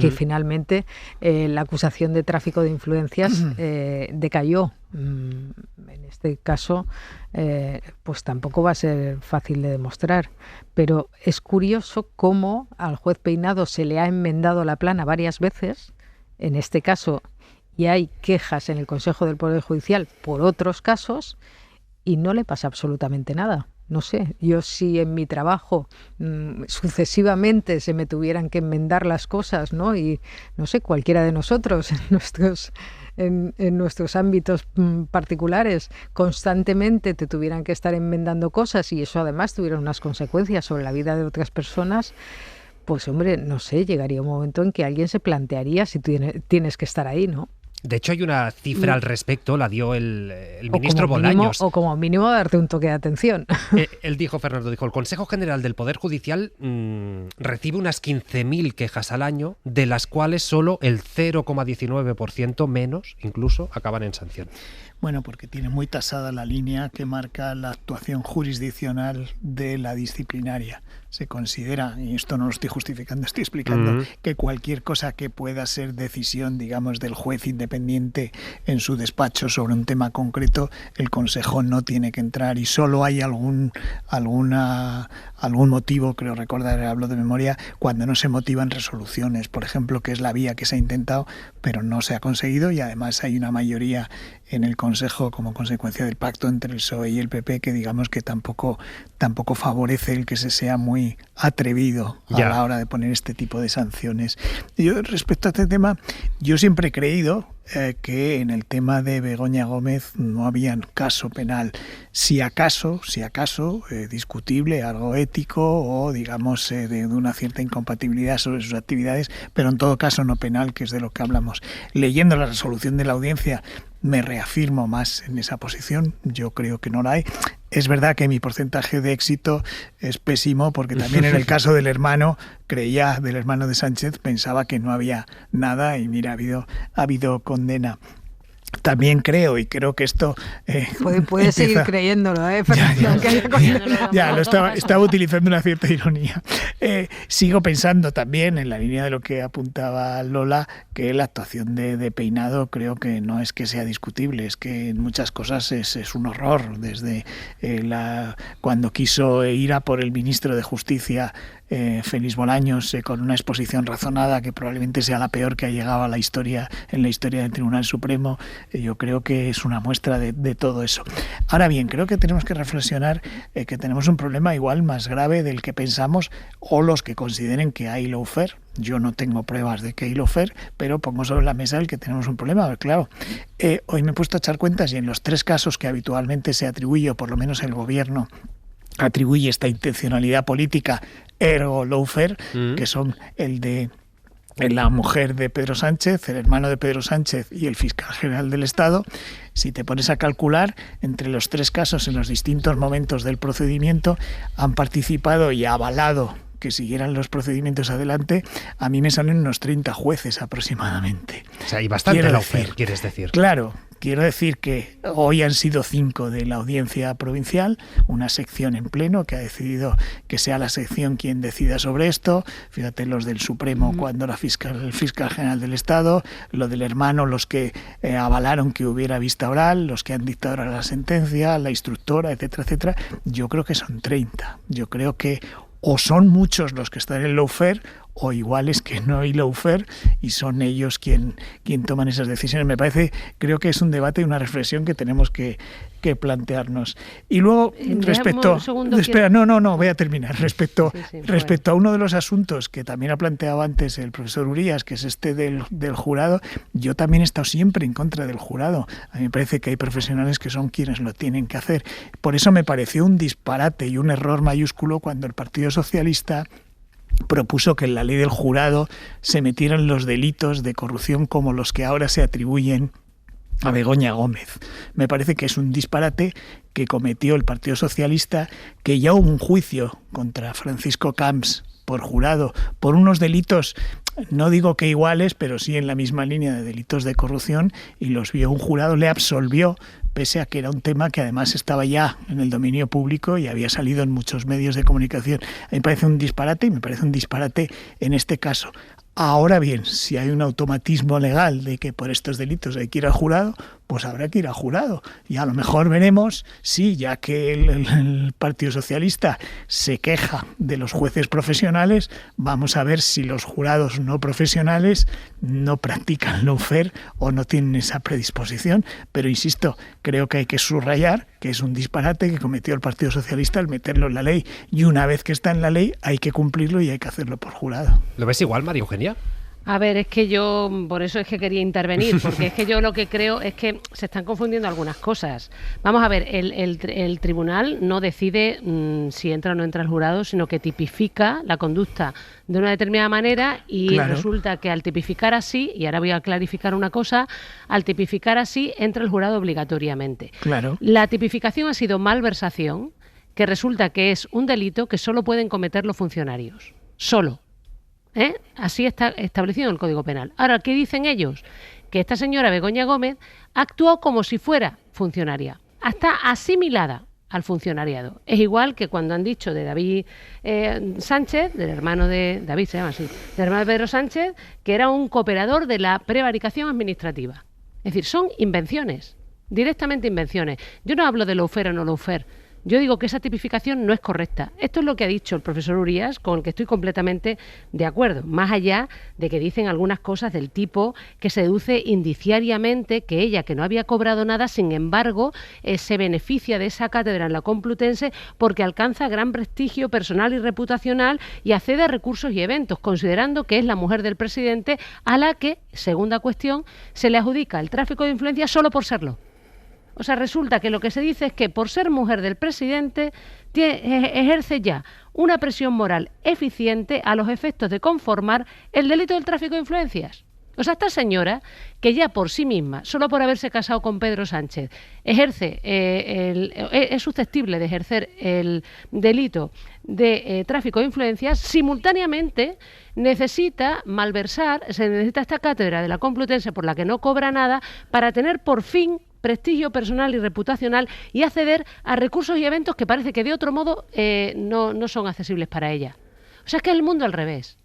[SPEAKER 19] que finalmente la acusación de tráfico de influencias decayó. En este caso, pues tampoco va a ser fácil de demostrar. Pero es curioso cómo al juez Peinado se le ha enmendado la plana varias veces, en este caso, y hay quejas en el Consejo del Poder Judicial por otros casos, y no le pasa absolutamente nada. No sé, yo si en mi trabajo sucesivamente se me tuvieran que enmendar las cosas, ¿no? Y no sé, cualquiera de nosotros en nuestros ámbitos particulares constantemente te tuvieran que estar enmendando cosas y eso además tuviera unas consecuencias sobre la vida de otras personas, pues hombre, no sé, llegaría un momento en que alguien se plantearía si tienes que estar ahí, ¿no?
[SPEAKER 2] De hecho, hay una cifra al respecto, la dio el ministro Bolaños.
[SPEAKER 19] O como mínimo darte un toque de atención.
[SPEAKER 2] Él dijo, Fernando, el Consejo General del Poder Judicial recibe unas 15.000 quejas al año, de las cuales solo el 0,19% menos, incluso, acaban en sanción.
[SPEAKER 20] Bueno, porque tiene muy tasada la línea que marca la actuación jurisdiccional de la disciplinaria. se considera, y esto no lo estoy justificando, estoy explicando, que cualquier cosa que pueda ser decisión, digamos, del juez independiente en su despacho sobre un tema concreto, el Consejo no tiene que entrar, y solo hay algún motivo, creo recordar, hablo de memoria, cuando no se motivan resoluciones, por ejemplo, que es la vía que se ha intentado, pero no se ha conseguido, y además hay una mayoría en el Consejo como consecuencia del pacto entre el PSOE y el PP que digamos que tampoco favorece el que se sea muy atrevido a la hora de poner este tipo de sanciones. Yo, respecto a este tema, yo siempre he creído que en el tema de Begoña Gómez no había caso penal. Si acaso, discutible, algo ético o, digamos, de una cierta incompatibilidad sobre sus actividades, pero en todo caso no penal, que es de lo que hablamos. Leyendo la resolución de la audiencia, me reafirmo más en esa posición. Yo creo que no la hay. Es verdad que mi porcentaje de éxito es pésimo, porque también en el caso del hermano de Sánchez, pensaba que no había nada y mira, ha habido condena. También creo, y creo que esto...
[SPEAKER 19] Puede seguir creyéndolo,
[SPEAKER 20] lo estaba utilizando una cierta ironía. Sigo pensando también, en la línea de lo que apuntaba Lola, que la actuación de Peinado creo que no es que sea discutible, es que en muchas cosas es un horror. Desde cuando quiso ir a por el ministro de Justicia, Félix Bolaños, con una exposición razonada que probablemente sea la peor que ha llegado en la historia del Tribunal Supremo, yo creo que es una muestra de todo eso. Ahora bien, creo que tenemos que reflexionar que tenemos un problema igual más grave del que pensamos, o los que consideren que hay lawfare. Yo no tengo pruebas de que hay lawfare, pero pongo sobre la mesa el que tenemos un problema. A ver, claro, hoy me he puesto a echar cuentas y en los 3 casos que habitualmente se atribuye, o por lo menos el gobierno atribuye esta intencionalidad política, ergo lawfare, que son el de la mujer de Pedro Sánchez, el hermano de Pedro Sánchez y el fiscal general del Estado. Si te pones a calcular, entre los 3 casos, en los distintos momentos del procedimiento, han participado y avalado que siguieran los procedimientos adelante, a mí me salen unos 30 jueces aproximadamente.
[SPEAKER 2] O sea, y bastante lawfare, quieres decir.
[SPEAKER 20] Claro. Quiero decir que hoy han sido 5 de la Audiencia Provincial, una sección en pleno que ha decidido que sea la sección quien decida sobre esto. Fíjate, los del Supremo cuando el fiscal general del Estado, lo del hermano, los que avalaron que hubiera vista oral, los que han dictado ahora la sentencia, la instructora, etcétera, etcétera. Yo creo que son 30. Yo creo que o son muchos los que están en lawfare, o igual es que no hay lawfare y son ellos quien toman esas decisiones. Creo que es un debate y una reflexión que tenemos que plantearnos. Y luego, respecto... voy a terminar. Respecto a uno de los asuntos que también ha planteado antes el profesor Urías, que es este del jurado, yo también he estado siempre en contra del jurado. A mí me parece que hay profesionales que son quienes lo tienen que hacer. Por eso me pareció un disparate y un error mayúsculo cuando el Partido Socialista propuso que en la ley del jurado se metieran los delitos de corrupción como los que ahora se atribuyen a Begoña Gómez. Me parece que es un disparate que cometió el Partido Socialista, que ya hubo un juicio contra Francisco Camps por jurado, por unos delitos, no digo que iguales, pero sí en la misma línea de delitos de corrupción, y los vio un jurado, le absolvió, pese a que era un tema que además estaba ya en el dominio público y había salido en muchos medios de comunicación. A mí me parece un disparate, y me parece un disparate en este caso. Ahora bien, si hay un automatismo legal de que por estos delitos hay que ir al jurado, pues habrá que ir al jurado. Y a lo mejor veremos si, ya que el Partido Socialista se queja de los jueces profesionales, vamos a ver si los jurados no profesionales no practican lawfare o no tienen esa predisposición. Pero insisto, creo que hay que subrayar que es un disparate que cometió el Partido Socialista al meterlo en la ley. Y una vez que está en la ley, hay que cumplirlo y hay que hacerlo por jurado.
[SPEAKER 2] ¿Lo ves igual, María Eugenia?
[SPEAKER 21] A ver, es que yo, por eso es que quería intervenir, porque es que yo lo que creo es que se están confundiendo algunas cosas. Vamos a ver, el tribunal no decide si entra o no entra el jurado, sino que tipifica la conducta de una determinada manera y resulta que al tipificar así, y ahora voy a clarificar una cosa, al tipificar así entra el jurado obligatoriamente.
[SPEAKER 20] Claro.
[SPEAKER 21] La tipificación ha sido malversación, que resulta que es un delito que solo pueden cometer los funcionarios. Solo. Así está establecido en el Código Penal. Ahora, ¿qué dicen ellos? Que esta señora Begoña Gómez actuó como si fuera funcionaria. Está asimilada al funcionariado. Es igual que cuando han dicho de David Sánchez, del hermano de David, se llama así, del hermano de Pedro Sánchez, que era un cooperador de la prevaricación administrativa. Es decir, son invenciones, directamente invenciones. Yo no hablo de lawfare o no lawfare. Yo digo que esa tipificación no es correcta. Esto es lo que ha dicho el profesor Urías, con el que estoy completamente de acuerdo. Más allá de que dicen algunas cosas del tipo que se deduce indiciariamente que ella, que no había cobrado nada, sin embargo, se beneficia de esa cátedra en la Complutense porque alcanza gran prestigio personal y reputacional y accede a recursos y eventos, considerando que es la mujer del presidente a la que, segunda cuestión, se le adjudica el tráfico de influencias solo por serlo. O sea, resulta que lo que se dice es que por ser mujer del presidente ejerce ya una presión moral eficiente a los efectos de conformar el delito del tráfico de influencias. O sea, esta señora, que ya por sí misma, solo por haberse casado con Pedro Sánchez, es susceptible de ejercer el delito de tráfico de influencias, simultáneamente necesita se necesita esta cátedra de la Complutense por la que no cobra nada para tener por fin prestigio personal y reputacional y acceder a recursos y eventos que parece que de otro modo no son accesibles para ella. O sea, es que es el mundo al revés.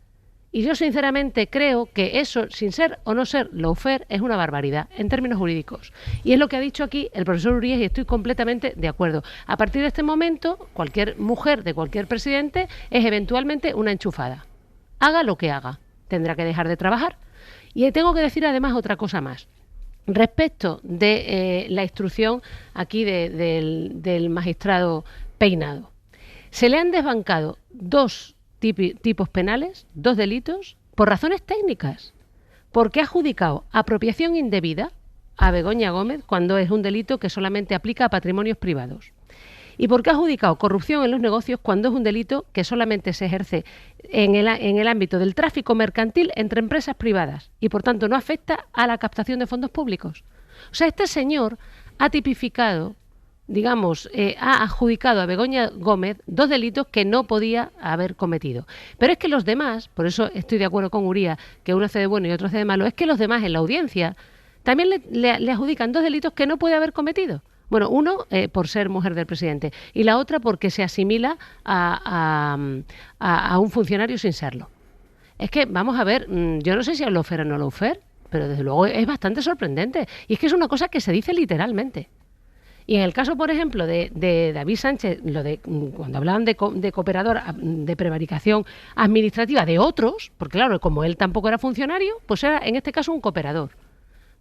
[SPEAKER 21] Y yo sinceramente creo que eso, sin ser o no ser lawfare, es una barbaridad en términos jurídicos. Y es lo que ha dicho aquí el profesor Urías y estoy completamente de acuerdo. A partir de este momento, cualquier mujer de cualquier presidente es eventualmente una enchufada. Haga lo que haga, tendrá que dejar de trabajar. Y tengo que decir además otra cosa más. Respecto de la instrucción aquí del magistrado Peinado, se le han desbancado 2 tipos penales, 2 delitos, por razones técnicas, porque ha adjudicado apropiación indebida a Begoña Gómez cuando es un delito que solamente aplica a patrimonios privados. Y porque ha adjudicado corrupción en los negocios cuando es un delito que solamente se ejerce en el ámbito del tráfico mercantil entre empresas privadas y por tanto no afecta a la captación de fondos públicos. O sea, este señor ha tipificado, ha adjudicado a Begoña Gómez 2 delitos que no podía haber cometido. Pero es que los demás, por eso estoy de acuerdo con Uría, que uno hace de bueno y otro hace de malo, es que los demás en la audiencia también le adjudican 2 delitos que no puede haber cometido. Bueno, uno por ser mujer del presidente y la otra porque se asimila a un funcionario sin serlo. Es que, vamos a ver, yo no sé si es lawfare o no lawfare, pero desde luego es bastante sorprendente. Y es que es una cosa que se dice literalmente. Y en el caso, por ejemplo, de David Sánchez, cuando hablaban de cooperador, de prevaricación administrativa de otros, porque claro, como él tampoco era funcionario, pues era en este caso un cooperador.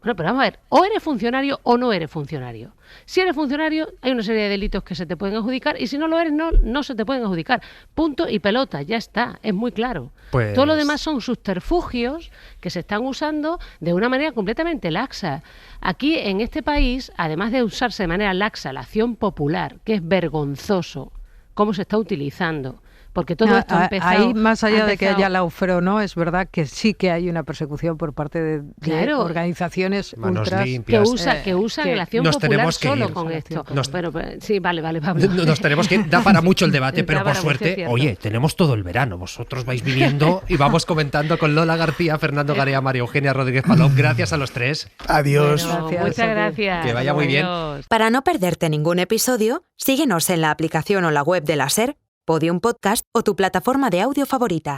[SPEAKER 21] Bueno, pero vamos a ver, o eres funcionario o no eres funcionario. Si eres funcionario, hay una serie de delitos que se te pueden adjudicar y si no lo eres, no se te pueden adjudicar. Punto y pelota, ya está, es muy claro. Pues... Todo lo demás son subterfugios que se están usando de una manera completamente laxa. Aquí, en este país, además de usarse de manera laxa la acción popular, que es vergonzoso cómo se está utilizando, porque todo esto ha empezado...
[SPEAKER 19] Ahí, más allá de que haya lawfare o no, es verdad que sí que hay una persecución por parte de organizaciones ultras
[SPEAKER 21] que usan la acción popular solo con esto. Sí, vale, Pablo.
[SPEAKER 2] Nos tenemos que ir, da para mucho el debate, pero por suerte, oye, tenemos todo el verano. Vosotros vais viviendo y vamos comentando con Lola García, Fernando Garea, María Eugenia Rodríguez Palop. Gracias a los 3.
[SPEAKER 20] Adiós.
[SPEAKER 21] Bueno, muchas gracias.
[SPEAKER 2] Que vaya muy bien.
[SPEAKER 9] Para no perderte ningún episodio, síguenos en la aplicación o la web de la SER, Podium Podcast o tu plataforma de audio favorita.